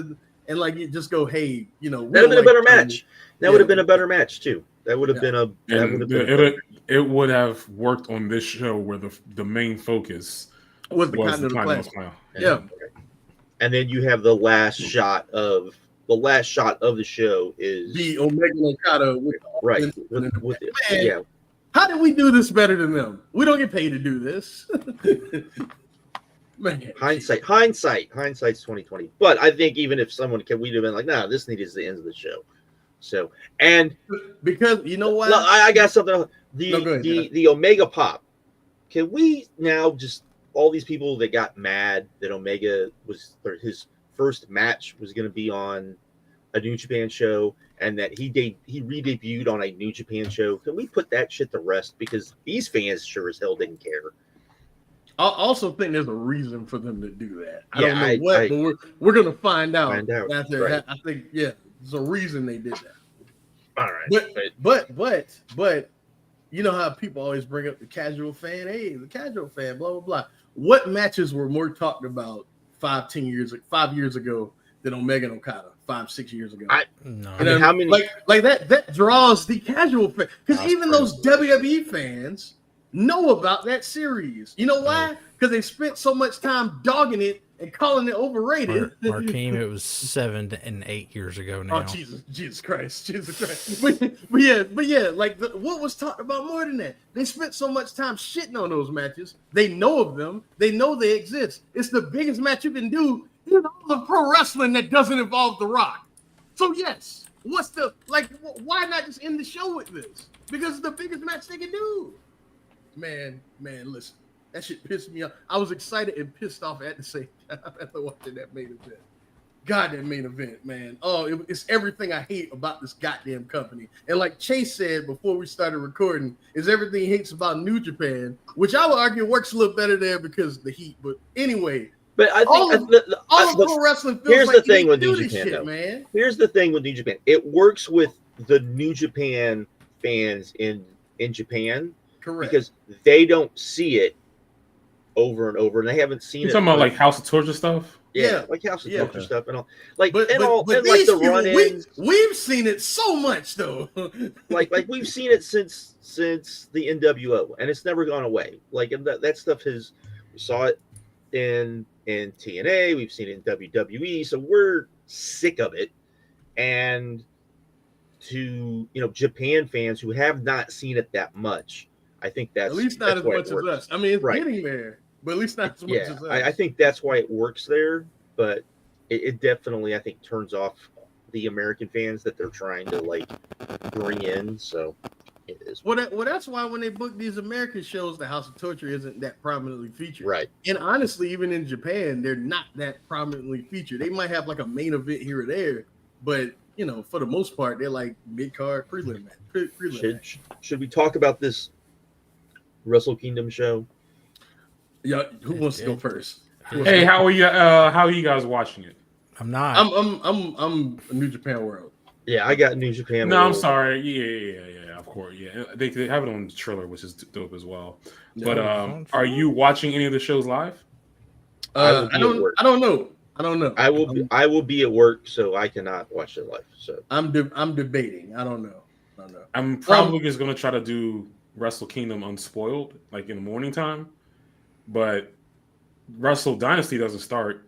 D: and like you just go, hey,
B: that would have been a better match. That would have been a better match too. That would have been
C: it would have worked on this show where the main focus
D: was the Continental Classic. Yeah.
B: And then you have the last shot of the show is
D: the Omega Okada with How did we do this better than them? We don't get paid to do this. Man.
B: Hindsight's 2020. But I think even if someone we'd have been like, nah, this needed the end of the show. So, and
D: because you know what,
B: I got something. The Omega pop. Can we now just all these people that got mad that Omega his first match was going to be on a New Japan show, and that he re-debuted on a New Japan show? Can we put that shit to rest? Because these fans sure as hell didn't care.
D: I also think there's a reason for them to do that. I don't know what, but we're going to find out. After, I think, there's a reason they did that.
B: All right.
D: But you know how people always bring up the casual fan? Hey, the casual fan, blah, blah, blah. What matches were more talked about 5 years ago than Omega and Okada 5-6 years ago.
E: No.
B: I mean, how many?
D: like that draws the casual fan, because
E: That's
D: even those WWE fans know about that series. You know why? Because they spent so much time dogging it and calling it overrated.
E: Markeem, it was 7 and 8 years ago now.
D: Oh Jesus Christ! but yeah, like what was talked about more than that? They spent so much time shitting on those matches. They know of them. They know they exist. It's the biggest match you can do in all of pro wrestling that doesn't involve The Rock. So yes, what's the like? Why not just end the show with this? Because it's the biggest match they can do. Man, listen. That shit pissed me off. I was excited and pissed off at the same time after watching that main event. God, that main event, man. Oh, it's everything I hate about this goddamn company. And like Chase said before we started recording, is everything he hates about New Japan, which I would argue works a little better there because of the heat. But anyway,
B: but I think
D: all of pro wrestling feels
B: here's
D: like
B: the thing with New
D: this
B: Japan,
D: shit,
B: though.
D: man.
B: Here's the thing with New Japan. It works with the New Japan fans in Japan.
D: Correct.
B: Because they don't see it over and over, and they haven't seen
C: You're
B: it.
C: talking about like House of Torture stuff?
B: Yeah, like House of Torture
C: Okay.
B: stuff and all. Like,
D: But
B: and like
D: these
B: the
D: people,
B: run-ins.
D: we've seen it so much though.
B: like we've seen it since the NWO, and it's never gone away. Like, and that stuff we saw it in TNA, we've seen it in WWE, so we're sick of it. And to Japan fans who have not seen it that much, I think that's
D: at least not as much as us. I mean, it's
B: Right.
D: getting there, but at least not as much as us.
B: I think that's why it works there, but it definitely, I think, turns off the American fans that they're trying to like bring in. So it is.
D: Well, that's why when they book these American shows, the House of Torture isn't that prominently featured.
B: Right.
D: And honestly, even in Japan, they're not that prominently featured. They might have like a main event here or there, but for the most part, they're like mid-card prelim match.
B: Should we talk about this Wrestle Kingdom show?
D: Yeah, who wants to go first?
C: Hey, how are you? How are you guys watching it?
E: I'm not.
D: I'm New Japan World.
B: Yeah, I got New Japan.
C: No, I'm
B: World.
C: sorry. Yeah, of course. Yeah, they have it on the trailer, which is dope as well.
D: Yeah.
C: But are you watching any of the shows live?
D: I don't know.
B: I will be at work, so I cannot watch it live. So
D: I'm debating. I don't know.
C: I'm probably just gonna try to do Wrestle Kingdom unspoiled, like in the morning time. But Wrestle Dynasty doesn't start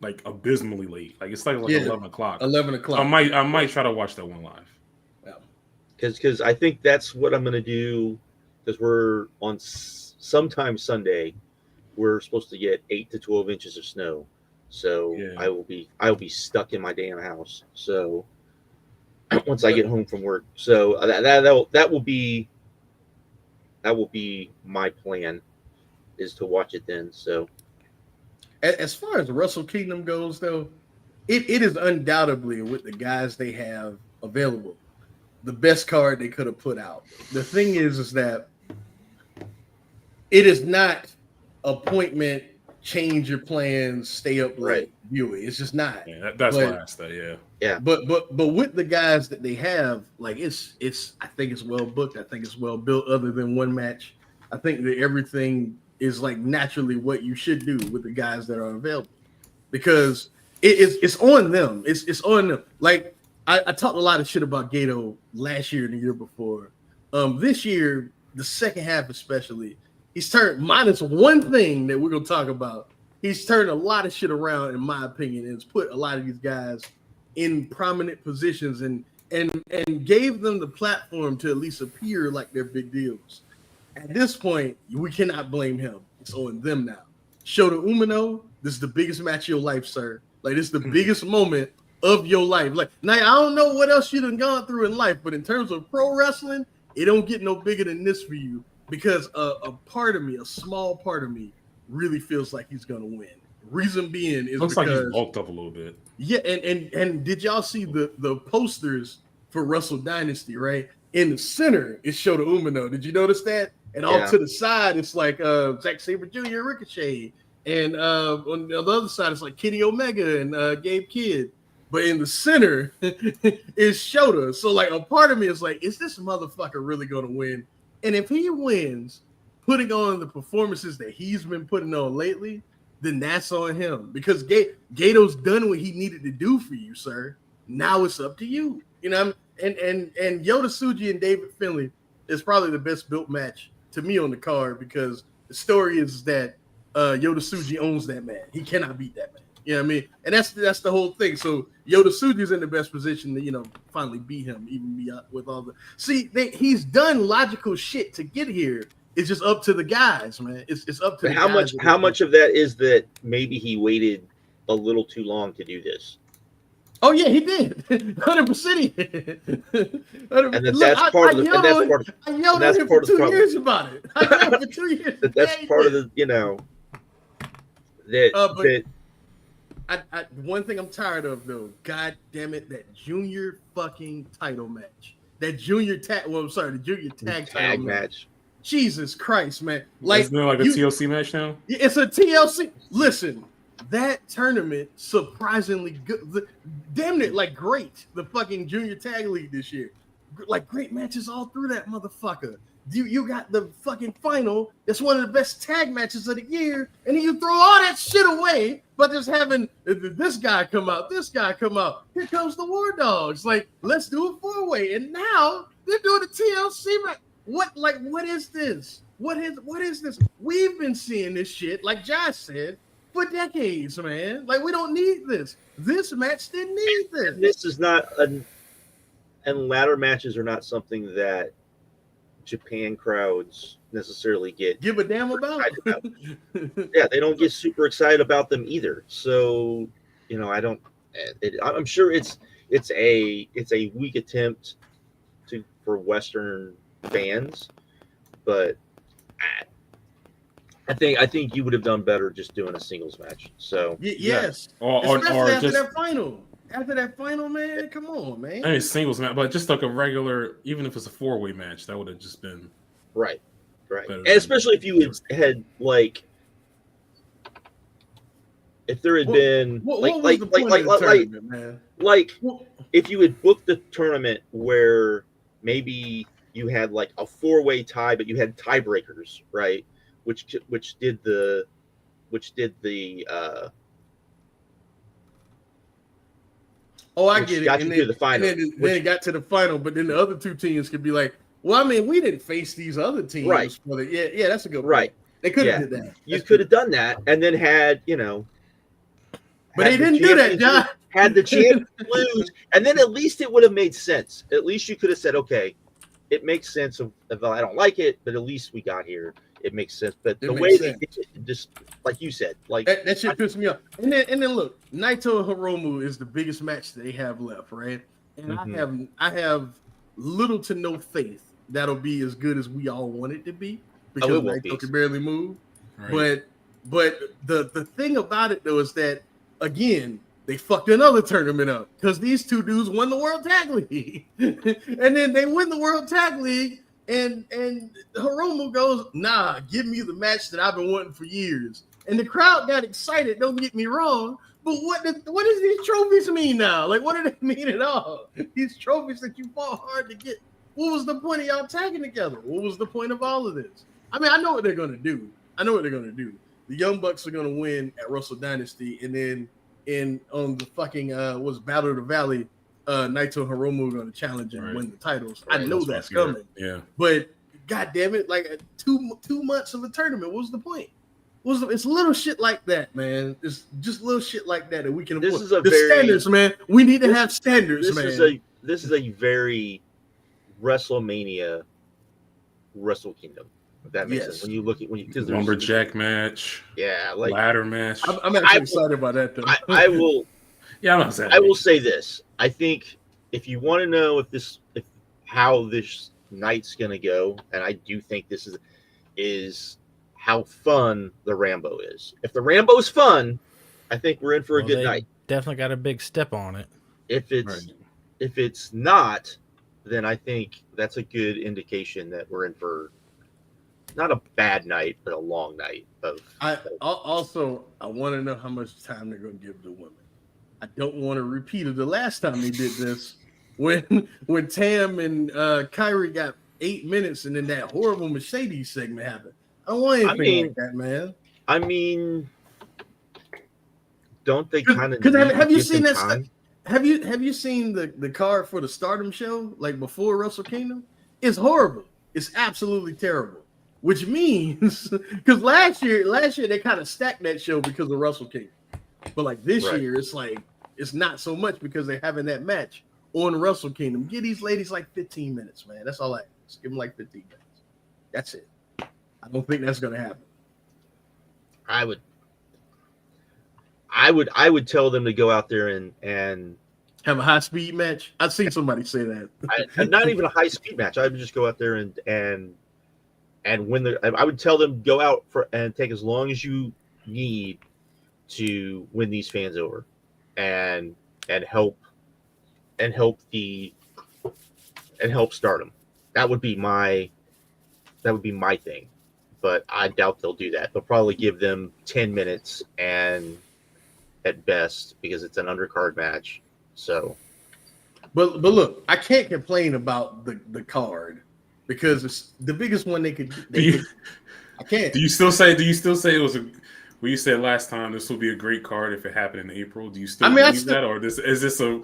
C: like abysmally late. Like it's like 11 o'clock.
D: 11 o'clock.
C: I might try to watch that one live.
B: because I think that's what I'm gonna do. Because we're on sometime Sunday, we're supposed to get 8 to 12 inches of snow. So
C: Yeah.
B: I will be stuck in my damn house. So once I get home from work, so that will be my plan, is to watch it then. So
D: As far as Wrestle Kingdom goes, though, it is undoubtedly, with the guys they have available, the best card they could have put out. The thing is that it is not appointment, change your plans, stay up late
B: Right.
D: viewing. It's just not.
C: Yeah, that's
D: But-
C: why I asked that. Yeah.
D: But with the guys that they have, like it's I think it's well booked. I think it's well built. Other than one match, I think that everything is like naturally what you should do with the guys that are available, because it's on them. It's on them. Like I talked a lot of shit about Gato last year and the year before. This year, the second half especially, he's turned, minus one thing that we're gonna talk about. He's turned a lot of shit around, in my opinion, and has put a lot of these guys in prominent positions and gave them the platform to at least appear like they're big deals. At this point, we cannot blame him. It's on them now. Shota Umino, this is the biggest match of your life, sir. Like, this is the biggest moment of your life. Like, now I don't know what else you done gone through in life, but in terms of pro wrestling, it don't get no bigger than this for you, because a part of me, a small part of me, really feels like he's gonna win. Reason being is
C: Looks
D: because
C: like he's bulked up a little bit.
D: yeah, and did y'all see the posters for Wrestle Dynasty, right? In the center, it's Shota Umino. Did you notice that? And
B: Yeah.
D: off to the side, it's like Zack Sabre Jr., Ricochet. And on the other side, it's like Kenny Omega and Gabe Kidd. But in the center is Shota. So like a part of me is like, is this motherfucker really going to win? And if he wins, putting on the performances that he's been putting on lately, then that's on him because Gato's done what he needed to do for you, sir. Now it's up to you. You know, and Yoda Tsuji and David Finlay is probably the best built match to me on the card because the story is that Yoda Tsuji owns that man. He cannot beat that man. You know what I mean? And that's the whole thing. So Yoda Tsuji's in the best position to, finally beat him, even beyond with all the he's done logical shit to get here. It's just up to the guys, man. It's up to the guys.
B: How much of that is that maybe he waited a little too long to do this?
D: Oh yeah, he did. 100%. He did.
B: And that's part of the.
D: I yelled at him for 2 years about it. I yelled for 2 years.
B: That's part of the.
D: One thing I'm tired of though. God damn it, that junior fucking title match. That junior tag. Well, I'm sorry, the junior tag match. Jesus Christ, man! Like,
C: isn't it like a TLC match now?
D: It's a TLC. Listen. That tournament surprisingly good, damn it, like great. The fucking junior tag league this year, like great matches all through that motherfucker. You got the fucking final. It's one of the best tag matches of the year, and then you throw all that shit away, but just having this guy come out, this guy come out. Here comes the War Dogs. Like, let's do a 4-way, and now they're doing a TLC match. What is this? What is this? We've been seeing this shit, like Josh said, for decades, man. Like, we don't need this. This match didn't need this.
B: This is not and ladder matches are not something that Japan crowds necessarily give
D: a damn about.
B: Yeah, they don't get super excited about them either. So, I'm sure it's a weak attempt for Western fans, but I think you would have done better just doing a singles match. So
D: yes,
C: or
D: after
C: just
D: that final. After that final, man, come on, man.
C: I mean, singles match, but just like a regular, even if it's a 4-way match, that would have just been
B: right. And especially if you had like, if there had been if you had booked the tournament where maybe you had like a 4-way tie, but you had tiebreakers, right? Which did the
D: I get it.
B: Got you to the final.
D: And then it got to the final, but then the other two teams could be like, well, I mean, we didn't face these other teams.
B: Right.
D: Yeah, that's a good point.
B: Right.
D: They could have did that.
B: You could have done that and then had,
D: but they didn't do that, John.
B: Had the champion lose, and then at least it would have made sense. At least you could have said, okay, it makes sense if I don't like it, but at least we got here. It makes sense. But the way they just like you said, like
D: that shit pissed me off. And then look, Naito and Hiromu is the biggest match they have left, right? And I have little to no faith that'll be as good as we all want it to be because Naito can barely move. Right. But the thing about it though is that again, they fucked another tournament up because these two dudes won the World Tag League. And then they win the World Tag League. And Hiromu goes, nah, give me the match that I've been wanting for years. And the crowd got excited, don't get me wrong. But what does these trophies mean now? Like, what do they mean at all? These trophies that you fought hard to get. What was the point of y'all tagging together? What was the point of all of this? I mean, I know what they're going to do. The Young Bucks are going to win at Wrestle Dynasty. And then on the fucking, Battle of the Valley, Naito and Hiromu are going to challenge and win the titles. Right, I know that's coming.
C: Yeah.
D: But God damn it, like 2 months of a tournament. What was the point? It's little shit like that, man. It's just little shit like that that we can afford. Standards, man. We need to have standards, man.
B: This is a very WrestleMania Wrestle Kingdom. If that makes sense. When you look at
C: lumberjack match.
B: Yeah, like
C: ladder match.
D: I'm actually excited about that though.
B: I will.
C: Yeah, I'm excited.
B: I will say this. I think if you want to know if how this night's gonna go, and I do think this is how fun the Rambo is. If the Rambo's fun, I think we're in for a good night.
E: Definitely got a big step on it.
B: If it's not, then I think that's a good indication that we're in for not a bad night, but a long night.
D: I want to know how much time they're going to give the women. I don't want to repeat it the last time they did this when Tam and Kyrie got 8 minutes and then that horrible Mercedes segment happened. I don't want anything like that, man.
B: I mean, don't they kind of?
D: Because have you seen that?
B: Time?
D: Have you seen the card for the Stardom show like before Wrestle Kingdom? It's horrible. It's absolutely terrible. Which means because last year they kind of stacked that show because of Wrestle Kingdom, but like this year it's like it's not so much because they're having that match on Wrestle Kingdom. Give these ladies like 15 minutes, man. That's all I ask. Give them like 15 minutes. That's it. I don't think that's gonna happen.
B: I would tell them to go out there and
D: Have a high speed match. I've seen somebody say that.
B: not even a high speed match. I would just go out there and win I would tell them go out and take as long as you need to win these fans over, and help Stardom. That would be my thing. But I doubt they'll do that. They'll probably give them 10 minutes and at best because it's an undercard match. So,
D: but look, I can't complain about the card because it's the biggest one they could. I can't.
C: Do you still say it was a? Well, you said last time this will be a great card if it happened in April. Do you still believe that, or is this a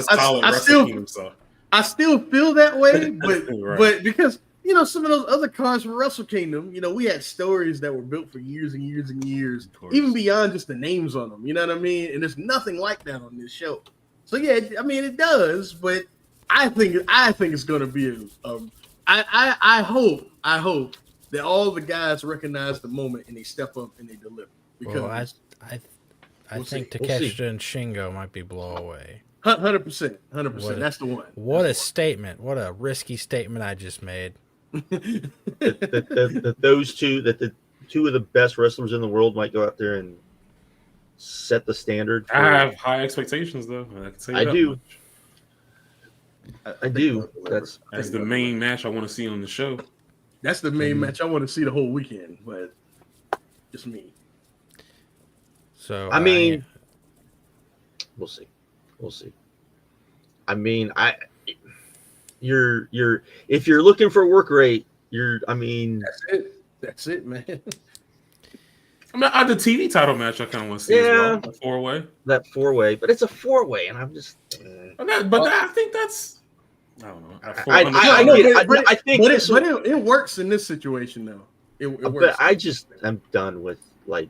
C: solid Wrestle Kingdom stuff?
D: I still feel that way, but
C: Right.
D: but because some of those other cards from Wrestle Kingdom, we had stories that were built for years and years and years, even beyond just the names on them. You know what I mean? And there's nothing like that on this show. So yeah, I mean it does, but I think it's going to be I hope that all the guys recognize the moment and they step up and they deliver. Because
E: I think Takeshita and Shingo might be blow away.
D: 100%. That's the one.
E: What a statement! What a risky statement I just made.
B: Those two, the two of the best wrestlers in the world, might go out there and set the standard.
C: I have high expectations, though. I can say
B: I
C: that
B: do.
C: much.
B: I do.
C: That's the main match I want to see on the show.
D: That's the main match I want to see the whole weekend, but just me.
E: So
B: I mean, we'll see. I mean, you're if you're looking for work rate,
D: That's it, man.
C: I mean, the TV title match I kind of want to see as well. The 4-way.
B: That 4-way, but it's a 4-way, and I'm just.
C: I think that's. I don't know.
B: I think
D: it works in this situation though. It works.
B: But I'm done with like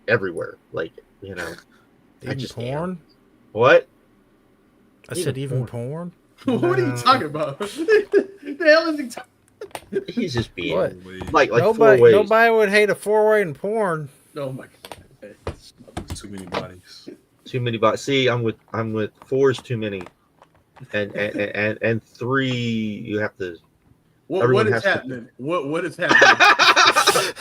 B: everywhere. Like
E: even porn.
B: What?
E: I said even porn.
D: What are you talking about? The hell is he talking?
B: He's just being
E: What?
B: like
E: Nobody
B: 4 ways.
E: Nobody would hate a 4-way in porn.
D: Oh my god!
C: Too many bodies.
B: Too many bodies. See, I'm with 4 is too many, and 3 you have to.
D: What is happening? What is happening?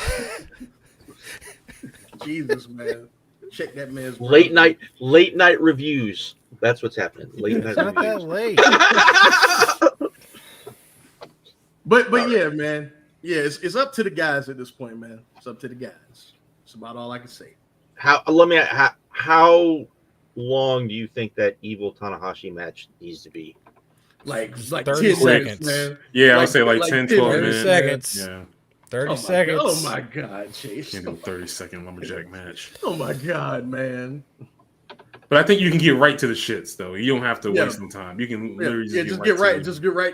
D: Jesus, man! Check that man's
B: late night reviews. That's what's happening. Late night
E: It's not
B: reviews.
E: that late.
D: But yeah, man. Yeah, it's up to the guys at this point, man. It's up to the guys. It's about all I can say.
B: How long do you think that Evil Tanahashi match needs to be?
D: Like
E: 30
D: 10
E: seconds.
D: minutes, man.
C: Yeah, I would say like 10, 12
E: 30
C: minutes.
E: seconds.
C: Yeah.
E: 30 seconds.
D: Oh my god, Chase.
C: Can't do a 30-second lumberjack match.
D: Oh my god, man.
C: But I think you can get right to the shits, though. You don't have to waste some time. You can literally
D: just get right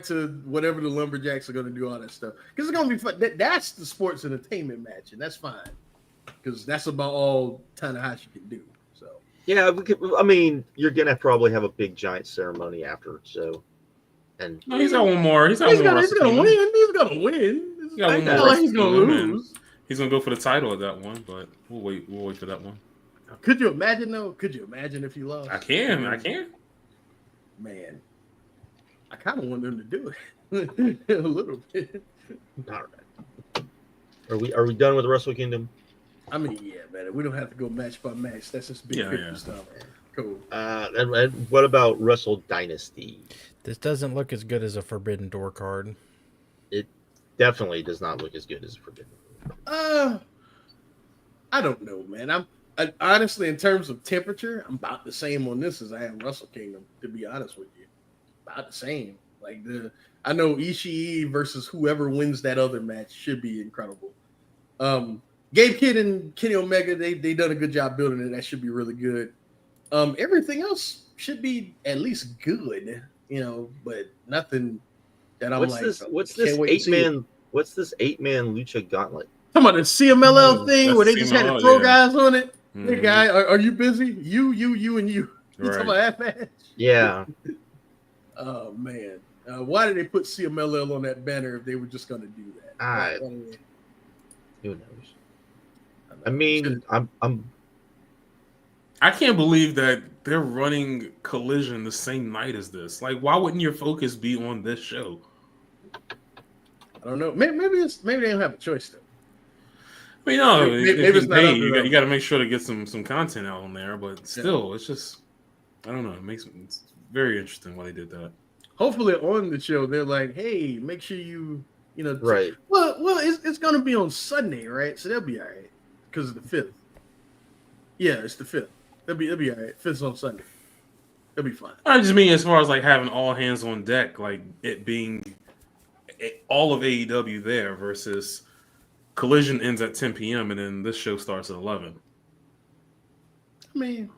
D: to whatever the lumberjacks are going to do, all that stuff. Because it's going to be fun. That's the sports entertainment match, and that's fine. Because that's about all Tanahashi can do. So
B: yeah, I mean, you're gonna probably have a big giant ceremony after. So, and
C: no, he's got one more. He's gonna
D: win. He's gonna win.
C: He's got one more
D: He's gonna lose.
C: He's gonna go for the title at that one, but we'll wait for that one.
D: Could you imagine though? Could you imagine if he lost?
C: I can.
D: Man, I kind of want them to do it a little bit.
B: All right. Are we done with Wrestle Kingdom?
D: I mean, yeah, man. We don't have to go match by match. That's just big picture stuff. Cool.
B: And what about Wrestle Dynasty?
E: This doesn't look as good as a Forbidden Door card.
B: It definitely does not look as good as Forbidden
D: Door. I don't know, man. I honestly, in terms of temperature, I'm about the same on this as I am Wrestle Kingdom. To be honest with you, about the same. Like I know Ishii versus whoever wins that other match should be incredible. Gabe Kidd and Kenny Omega, they done a good job building it. That should be really good. Everything else should be at least good, but nothing that I'm
B: What's
D: can't
B: this
D: wait to see it.
B: What's this 8-man lucha gauntlet?
D: Talking about the CMLL thing
C: That's
D: where they just had to throw guys on it. Hey,
C: Mhm.
D: guy, are you busy? You, and you. You talking
C: Right.
D: about that match?
B: Yeah.
D: Oh man, why did they put CMLL on that banner if they were just going to do that?
B: Who knows? I mean,
C: I can't believe that they're running Collision the same night as this. Like, why wouldn't your focus be on this show?
D: I don't know. Maybe they don't have a choice though.
C: I mean, no,
D: Maybe
C: if
D: it's
C: you
D: not
C: pay,
D: under
C: you
D: them.
C: got to make sure to get some content out on there. But still, it's just, I don't know. It's very interesting why they did that.
D: Hopefully on the show they're like, hey, make sure
B: right.
D: Well, it's gonna be on Sunday, right? So they'll be all right because of the 5th. Yeah, it's the 5th. They'll be all right. 5th's on Sunday. They'll be fine.
C: I just mean as far as like having all hands on deck, like it being all of AEW there versus Collision ends at 10 p.m. and then this show starts at 11.
D: I mean,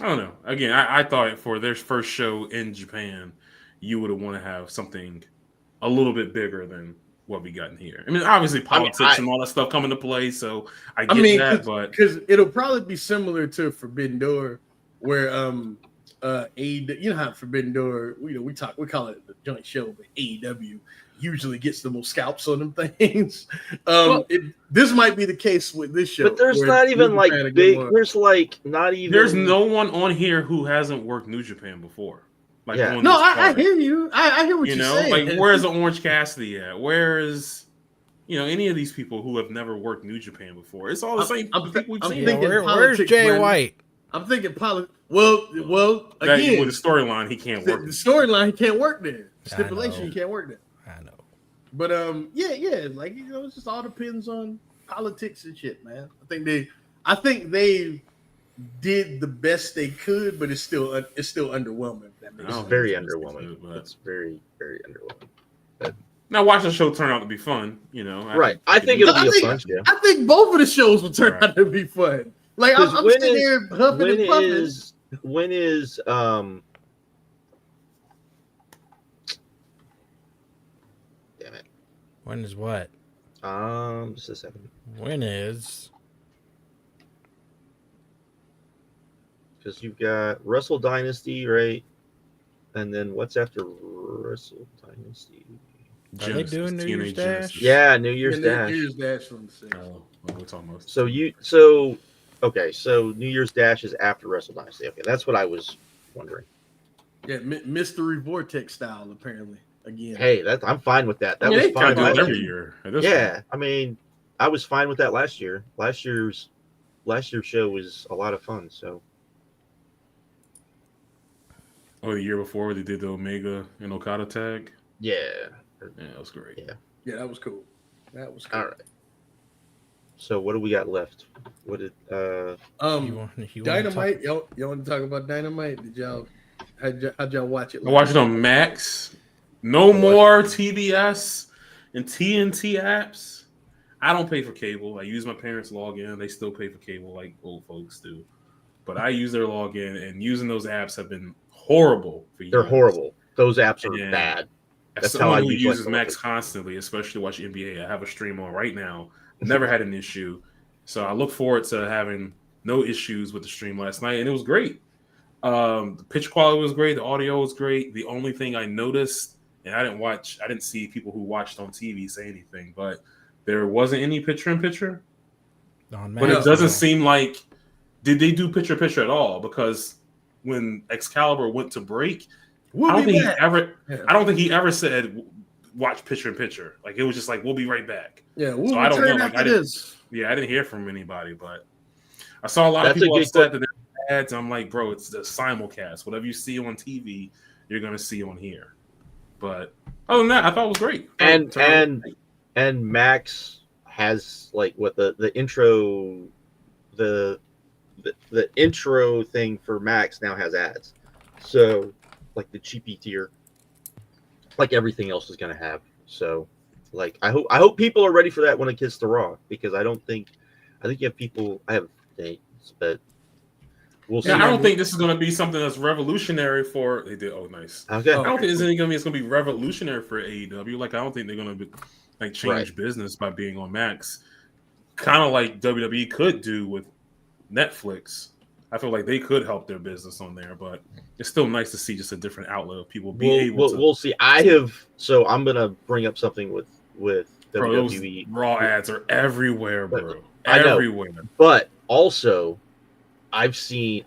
C: I don't know. Again, I thought for their first show in Japan, you would have want to have something a little bit bigger than what we got in here. I mean, obviously politics and all that stuff come into play, so I get that, but
D: because it'll probably be similar to Forbidden Door, where AEW, you know how Forbidden Door, we call it the joint show, but AEW usually gets the most scalps on them things. This might be the case with this show,
B: but there's not even like big. There's like not even.
C: There's no one on here who hasn't worked New Japan before. Like,
B: yeah.
D: No, I hear you. I hear what you're saying.
C: Like, where's the Orange Cassidy at? Where's any of these people who have never worked New Japan before? It's all the same people we've seen.
E: Where's Jay White?
D: I'm thinking politics. Well, again,
C: with the storyline, he can't work.
D: The storyline, he can't work there. Stipulation, he can't work there.
E: I know.
D: But yeah, like it just all depends on politics and shit, man. I think they did the best they could, but it's still underwhelming.
B: It's very underwhelming. It's very, very underwhelming.
C: Now, watch the show turn out to be fun.
B: Right. I think it'll be a fun show.
D: I think both of the shows will turn out to be fun. Like I'm sitting there huffing and puffing.
B: When is damn it.
E: When is what?
B: Just a second.
E: When is?
B: Because you've got Wrestle Dynasty, right? And then what's after Wrestle Dynasty?
E: Are they doing New Year's Dash?
B: Yeah, New Year's Dash.
D: New Year's Dash on the 6th.
C: Oh, well, it's almost.
B: So New Year's Dash is after Wrestle Dynasty. Okay, that's what I was wondering.
D: Yeah, Mystery Vortex style, apparently. Again.
B: Hey, I'm fine with that. That was fine
C: last every year.
B: Yeah, I mean, I was fine with that last year. Last year's show was a lot of fun. So.
C: Oh, the year before they did the Omega and Okada tag.
B: Yeah,
C: that was great.
D: Yeah, that was cool. All right.
B: So what do we got left? What did
D: Dynamite? Y'all want to talk about Dynamite? How'd y'all watch it?
C: I watched it on Max. No more TBS and TNT apps. I don't pay for cable. I use my parents' login. They still pay for cable like old folks do. But I use their login, and using those apps have been horrible for you.
B: They're horrible. Those apps are bad.
C: That's how I use Max constantly, especially watching NBA. I have a stream on right now. Never had an issue. So I look forward to having no issues with the stream last night, and it was great. The pitch quality was great. The audio was great. The only thing I noticed, and I didn't see people who watched on TV say anything, but there wasn't any picture-in-picture. But it doesn't seem like, did they do picture-in-picture at all? Because when Excalibur went to break, I don't think he ever said watch picture-in-picture. Like, it was just like, we'll be right back.
D: Yeah,
C: so I don't know. Like, I didn't hear from anybody, but I saw a lot of people upset that they're ads. I'm like, bro, it's the simulcast. Whatever you see on TV, you're gonna see on here. But other than that, I thought it was great.
B: And Max has like what the intro, the intro thing for Max now has ads. So like the cheapy tier, like everything else is gonna have. So like I hope people are ready for that when it gets to Raw, because I don't think I think you have people. I have dates, but we'll see.
C: Yeah, I don't think this is going to be something that's revolutionary for. They did. Oh, nice.
B: Okay.
C: I don't think it's going to be revolutionary for AEW. Like, I don't think they're going to like change business by being on Max. Kind of like WWE could do with Netflix. I feel like they could help their business on there, but it's still nice to see just a different outlet of people being able to.
B: We'll see. So I'm gonna bring up something with WWE.
C: Those Raw ads are everywhere, bro.
B: I know,
C: everywhere.
B: But also, I've seen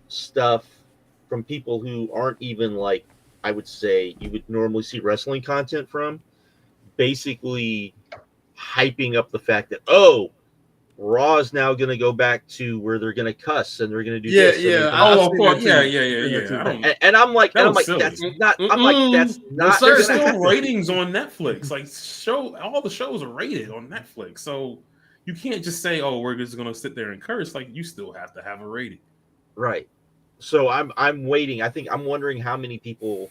B: stuff from people who aren't even like, I would say you would normally see wrestling content from, basically hyping up the fact that, oh, Raw is now going to go back to where they're going to cuss and they're going to do this.
D: Yeah.
C: Oh, of course. Yeah.
B: And I'm like,
C: Silly.
B: that's not. I'm like, that's not.
C: There's still ratings on Netflix. Like, all the shows are rated on Netflix, so you can't just say, "Oh, we're just going to sit there and curse." Like, you still have to have a rating,
B: right? So I'm waiting. I'm wondering how many people,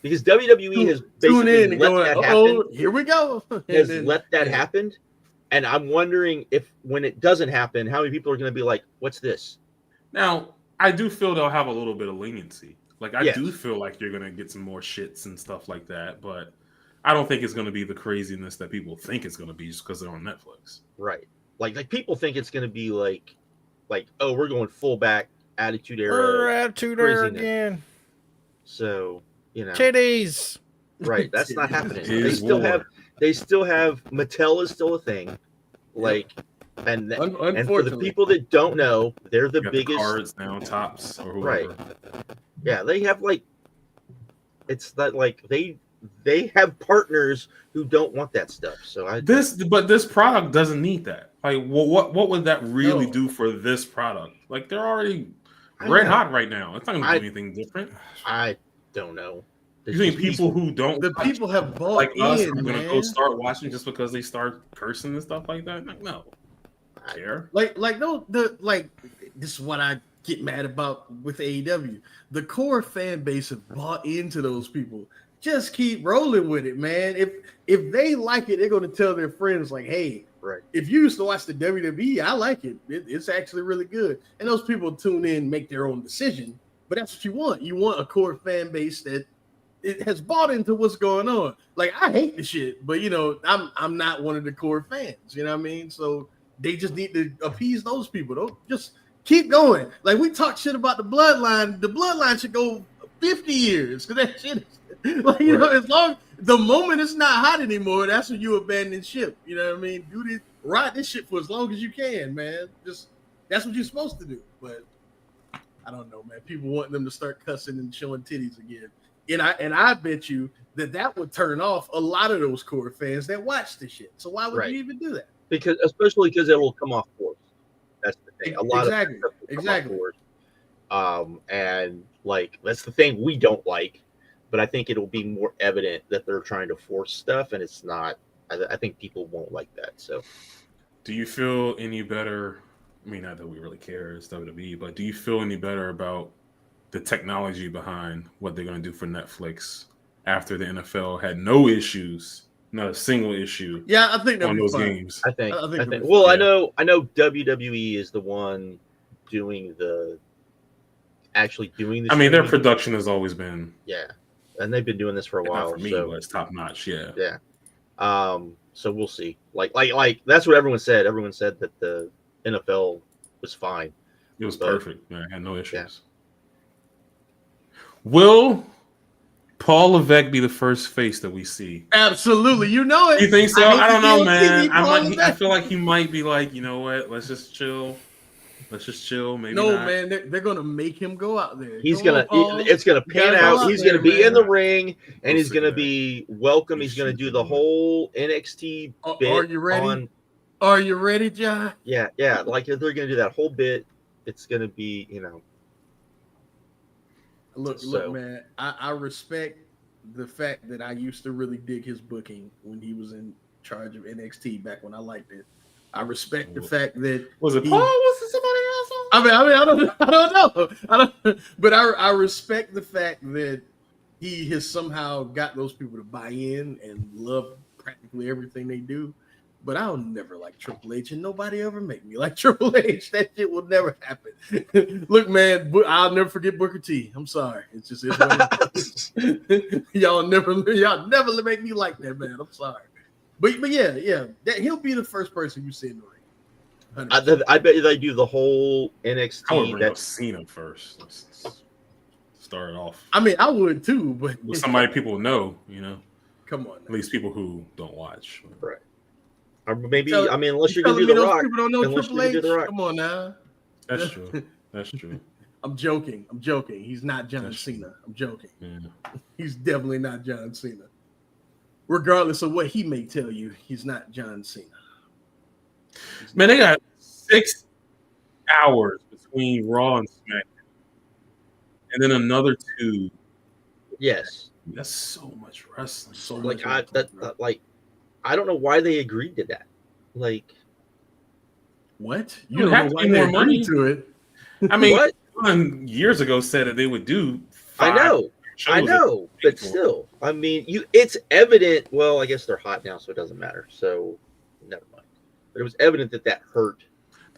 B: because WWE has basically let that happen.
D: Here we go.
B: Has let that happen. And I'm wondering if, when it doesn't happen, how many people are going to be like, "What's this?"
C: Now, I do feel they'll have a little bit of leniency. Like, I do feel like you're going to get some more shits and stuff like that, but I don't think it's going to be the craziness that people think it's going to be just because they're on Netflix.
B: Right. Like people think it's going to be like, oh, we're going full back Attitude Era.
E: Attitude Era again.
B: So,
E: titties.
B: Right. That's not happening. They still have Mattel is still a thing. Like, and for the people that don't know, they're the biggest
C: cards now, Tops or whoever.
B: Right. Yeah, they have it's that they have partners who don't want that stuff. So
C: this product doesn't need that. Like, what would that really do for this product? Like, they're already red hot right now. It's not going to do anything different.
B: I don't know.
C: You think people who don't
D: people have bought
C: like
D: in,
C: us are going to
D: man.
C: go start watching just because they start cursing and stuff like that? Like, no. I care.
D: Like this is what I get mad about with AEW. The core fan base have bought into those people. Just keep rolling with it, man. If they like it, they're going to tell their friends, like, hey,
B: right.
D: If you used to watch the WWE, I like it. It's actually really good. And those people tune in, make their own decision. But that's what you want. You want a core fan base that it has bought into what's going on. Like, I hate the shit, but I'm not one of the core fans. You know what I mean? So they just need to appease those people. Don't just keep going. Like, we talk shit about the bloodline. The bloodline should go 50 years because that shit is like, as long the moment it's not hot anymore, that's when you abandon ship. You know what I mean? Do this, ride this shit for as long as you can, man. Just that's what you're supposed to do. But I don't know, man. People want them to start cussing and showing titties again. And I bet you that would turn off a lot of those core fans that watch this shit. So why would you even do that?
B: Especially because it will come off force. That's the thing. A lot of stuff will come off force. And that's the thing we don't like. But I think it'll be more evident that they're trying to force stuff, and it's not. I think people won't like that. So,
C: do you feel any better? I mean, not that we really care as WWE, but do you feel any better about the technology behind what they're going to do for Netflix after the NFL had no issues, not a single issue?
D: Yeah, I think
C: on those games.
B: I think. Well, yeah. I know WWE is the one doing actually doing the.
C: I mean, their production has always been.
B: Yeah. And they've been doing this for a while.
C: Not for me, but it's top notch. Yeah.
B: Yeah. So we'll see. Like that's what everyone said. Everyone said that the NFL was fine.
C: It was perfect. Man, I had no issues. Yeah. Will Paul Levesque be the first face that we see?
D: Absolutely. You know it.
C: You think so? I don't know, man. I feel like he might be like, you know what? Let's just chill. Maybe not.
D: Man, they're gonna make him go out there.
B: It's gonna pan out. He's gonna be in the ring, and he's gonna be welcome. He's gonna do the whole NXT bit.
D: Are you ready? Are you ready, John?
B: Yeah. Like they're gonna do that whole bit. It's gonna be,
D: Look, man. I respect the fact that I used to really dig his booking when he was in charge of NXT back when I liked it. I respect the fact that
C: was it Paul? Was it somebody else?
D: I don't know. But I respect the fact that he has somehow got those people to buy in and love practically everything they do. but I'll never like Triple H, and nobody ever make me like Triple H. That shit will never happen. Look, man, I'll never forget Booker T. I'm sorry. It's just it's what it is. y'all never make me like that, man. I'm sorry. But yeah, he'll be the first person you see in the ring.
B: I bet you they do the whole NXT.
C: I would bring up Cena first. Let's start off.
D: I mean, I would too, but
C: with somebody people know,
D: Come on,
C: at least people who don't watch.
B: Right. Or maybe unless you're gonna do The Rock.
D: People don't know Triple H. Come on now.
C: That's true. That's true.
D: I'm joking. He's not John Cena. I'm joking.
C: Yeah.
D: He's definitely not John Cena. Regardless of what he may tell you, he's not John Cena.
C: Man, they got 6 hours between Raw and SmackDown, and then another 2.
B: Yes,
C: that's so much wrestling.
D: So
B: like
D: much
B: I don't know why they agreed to that. Like,
D: what?
C: You don't have to be more money
D: to it.
C: I mean,
B: what?
C: Years ago said that they would do.
B: I know, but still, I mean, it's evident. Well, I guess they're hot now, so it doesn't matter. So, never mind. But it was evident that hurt.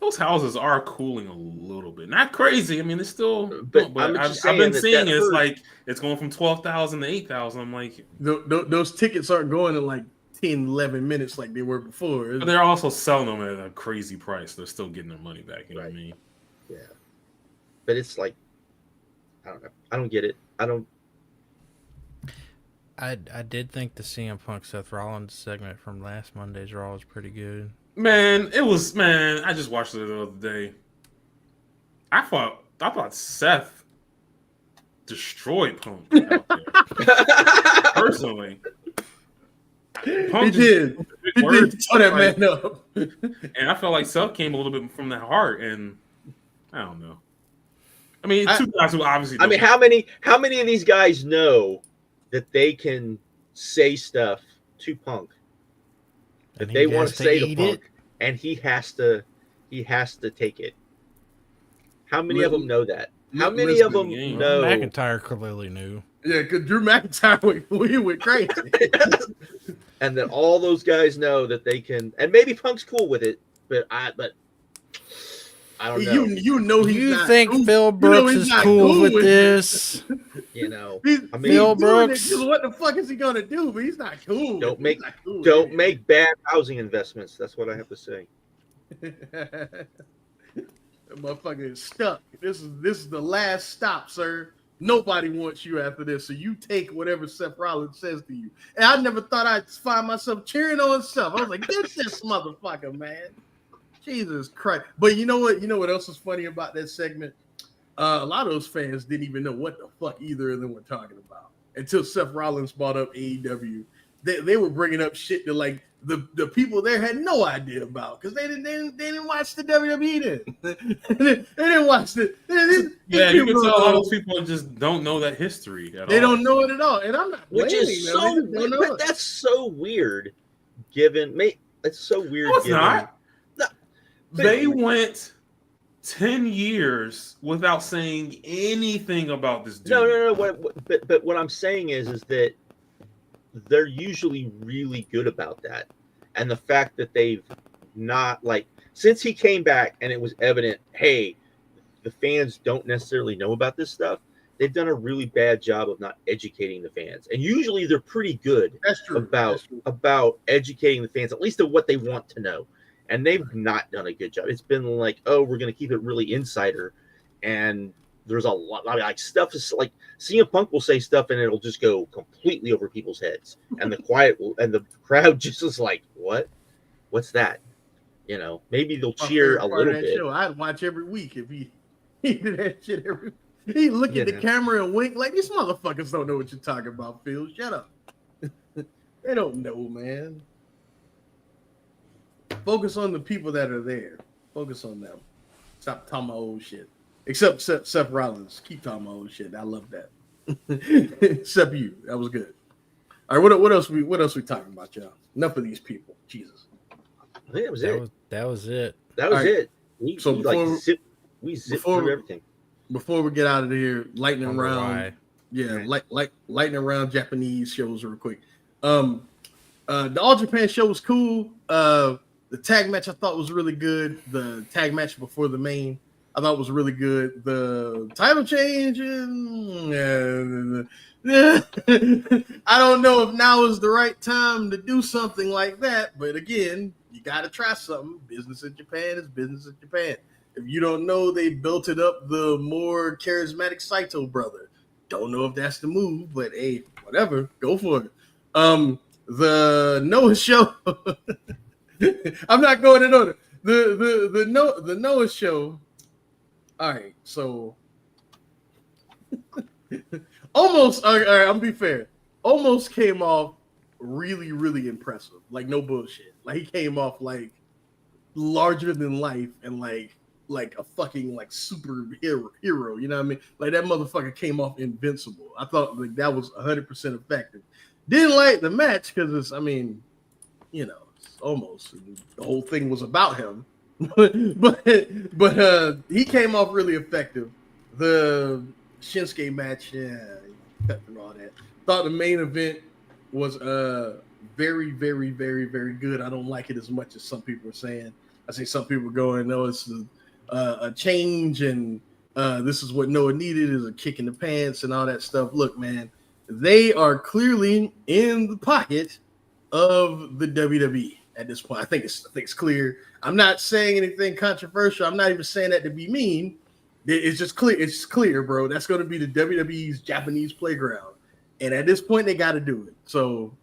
C: Those houses are cooling a little bit, not crazy. I mean, it's still.
B: But
C: I've been seeing it's like it's going from 12,000 to 8,000. I'm like,
D: those tickets aren't going in like 10, 11 minutes like they were before.
C: But they're also selling them at a crazy price. They're still getting their money back. You know what I mean?
B: Yeah. But it's like, I don't know. I don't get it.
E: I did think the CM Punk Seth Rollins segment from last Monday's Raw was pretty good.
C: Man, it was. Man, I just watched it the other day. I thought Seth destroyed Punk out there. Personally, Punk
D: he did show that man up,
C: and I felt like Seth came a little bit from the heart, and I don't know. I mean, two guys who obviously.
B: I mean, how many of these guys know that they can say stuff to Punk that they want to say to Punk, and he has to take it? How many of them know that? How many of them know?
E: McIntyre clearly knew.
D: Yeah, because Drew McIntyre went crazy.
B: And then all those guys know that they can, and maybe Punk's cool with it, but I don't know.
E: You think Phil Brooks is cool with this?
B: Phil
E: Brooks.
D: What the fuck is he gonna do? But he's not cool.
B: Don't make bad housing investments. That's what I have to say.
D: That motherfucker is stuck. This is the last stop, sir. Nobody wants you after this, so you take whatever Seth Rollins says to you. And I never thought I'd find myself cheering on stuff. I was like, "Get this motherfucker, man." Jesus Christ. But you know what? You know what else is funny about that segment? A lot of those fans didn't even know what the fuck either of them were talking about until Seth Rollins brought up AEW. They were bringing up shit that like the people there had no idea about because they didn't watch the WWE then. They didn't watch it.
C: Yeah, you can tell a lot of people just don't know that history at all.
D: They don't know it at all, and I'm not blaming
B: Which is
D: them.
B: but that's so weird. It's so weird.
C: No, it's not. They went 10 years without saying anything about this dude.
B: No. But what I'm saying is that they're usually really good about that. And the fact that they've not, like, since he came back and it was evident, hey, the fans don't necessarily know about this stuff, they've done a really bad job of not educating the fans. And usually they're pretty good about educating the fans, at least of what they want to know. And they've not done a good job. It's been like, oh, we're going to keep it really insider. And there's a lot like stuff is like CM Punk will say stuff and it'll just go completely over people's heads. And the crowd just is like, what? What's that? Maybe they'll cheer a little bit.
D: Show. I'd watch every week if he did that shit every. He look at the camera and wink like these motherfuckers don't know what you're talking about, Phil. Shut up. They don't know, man. Focus on the people that are there. Focus on them. Stop talking about old shit. Except Seth Rollins. Keep talking about old shit. I love that. Except you. That was good. All right, what else we talking about, y'all? Enough of these people. Jesus.
B: I think that was it.
E: That was it.
B: That was it. We zipped through everything.
D: Before we get out of here, lightning round.
E: Why.
D: Yeah, lightning round Japanese shows real quick. The All Japan show was cool. The tag match I thought was really good. The tag match before the main I thought was really good. The title change, I don't know if now is the right time to do something like that. But again, you got to try something. Business in Japan is business in Japan. If you don't know, they built it up the more charismatic Saito brother. Don't know if that's the move, but hey, whatever, go for it. The Noah show. I'm not going in order. The Noah show. All right, so almost. All right, I'm gonna be fair. Almost came off really, really impressive. Like no bullshit. Like he came off like larger than life and like a fucking like superhero. You know what I mean? Like that motherfucker came off invincible. I thought like that was 100% effective. Didn't like the match because it's, I mean, you know, it's almost the whole thing was about him. but he came off really effective. The Shinsuke match, cut through all that. Thought the main event was very, very, very, very good. I don't like it as much as some people are saying. I see some people going, no, it's a change, and this is what Noah needed, is a kick in the pants and all that stuff. Look, man, they are clearly in the pocket of the WWE at this point. I think it's clear. I'm not saying anything controversial. I'm not even saying that to be mean. It's just clear. It's clear, bro. That's going to be the WWE's Japanese playground, and at this point, they got to do it. So,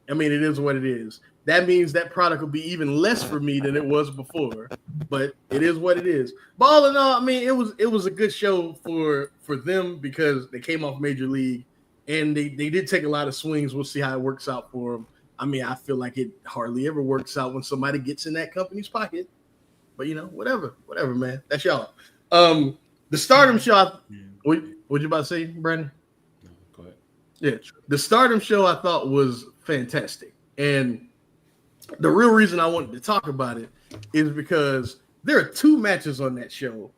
D: I mean, it is what it is. That means that product will be even less for me than it was before, but it is what it is. But all in all, I mean, it was a good show for them because they came off Major League, and they did take a lot of swings. We'll see how it works out for them. I mean, I feel like it hardly ever works out when somebody gets in that company's pocket, but you know, whatever, man. That's y'all. The Stardom show. What you about to say, Brandon?
C: No, go ahead.
D: Yeah, the Stardom show I thought was fantastic, and the real reason I wanted to talk about it is because there are two matches on that show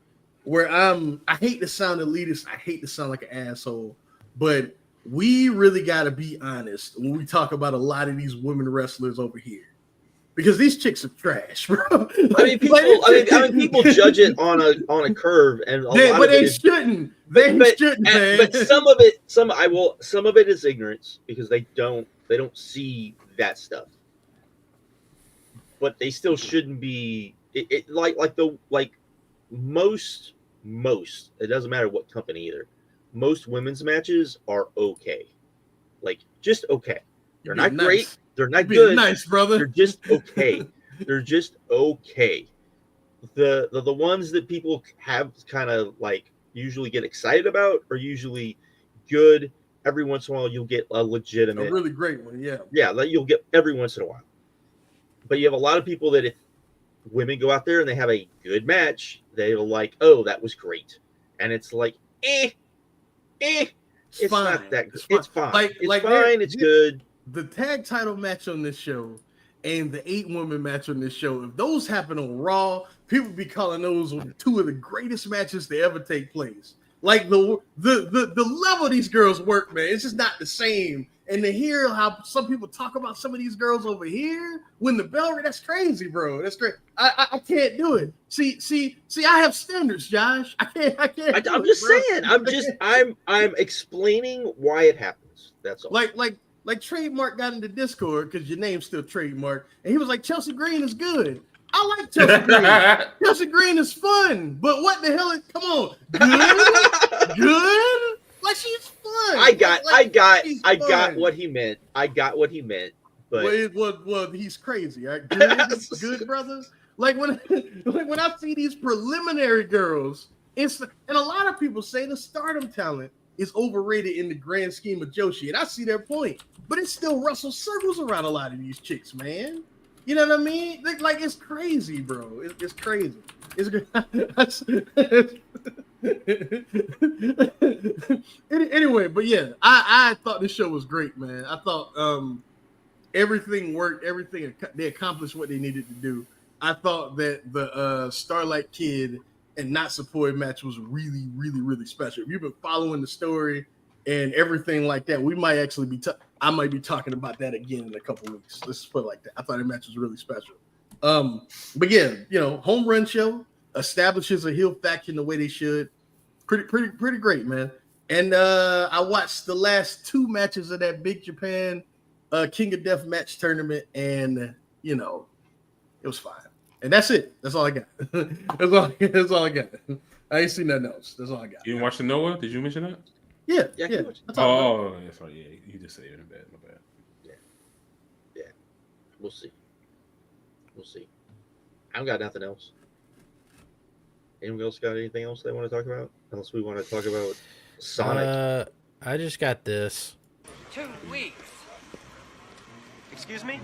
D: where I hate to sound elitist, I hate to sound like an asshole, but we really got to be honest when we talk about a lot of these women wrestlers over here, because these chicks are trash, bro.
B: I mean, people judge it on a curve, and
D: they shouldn't. Shouldn't, man.
B: But some of it is ignorance because they don't see that stuff. But they still shouldn't be. Most. It doesn't matter what company either. Most women's matches are okay, like just okay. They're not nice. Great. They're not good.
D: Nice, brother.
B: They're just okay. They're just okay. The ones that people have kind of like usually get excited about are usually good. Every once in a while, you'll get a legitimate,
D: a really great one. Yeah,
B: that you'll get every once in a while. But you have a lot of people that if women go out there and they have a good match, they're like, "Oh, that was great," and it's like, It's
D: fine.
B: Not that good. It's fine.
D: It's
B: fine. It's good.
D: The tag title match on this show and the 8-woman match on this show, if those happen on Raw, people be calling those two of the greatest matches to ever take place. Like the level these girls work, man, it's just not the same. And to hear how some people talk about some of these girls over here when the bell, that's crazy, bro. That's great. I can't do it. See, I have standards, Josh. I can't.
B: I'm just saying. I'm explaining why it happens. That's all.
D: Like Trademark got into Discord because your name's still Trademark, and he was like, Chelsea Green is good. I like Chelsea Green. Chelsea Green is fun, but what the hell is? Come on, good. Like she's fun.
B: I got what he meant. But
D: well, he's crazy. Right? Good brothers. Like when I see these preliminary girls, and a lot of people say the Stardom talent is overrated in the grand scheme of Joshi, and I see their point. But it still rustles circles around a lot of these chicks, man. You know what I mean? Like it's crazy, bro. It's crazy. It's good. Anyway, but yeah, I thought this show was great, man. I thought everything worked. Everything they accomplished what they needed to do. I thought that the Starlight Kid and Natsupoi match was really, really, really special. If you've been following the story and everything like that. We might actually be. I might be talking about that again in a couple weeks. Let's put it like that. I thought that match was really special. But yeah, home run show establishes a heel faction the way they should. Pretty great, man. And I watched the last 2 matches of that Big Japan King of Death match tournament, and it was fine. And that's it. That's all I got. That's all I got. I ain't seen nothing else. That's all I got.
C: You didn't watch the Noah? Did you mention that?
D: Yeah.
C: Oh, that's right. Yeah, you just said it in bed. My bad.
B: Yeah. We'll see. I don't got nothing else. Anyone else got anything else they want to talk about? Unless we want to talk about Sonic.
E: I just got this.
F: 2 weeks. Excuse me?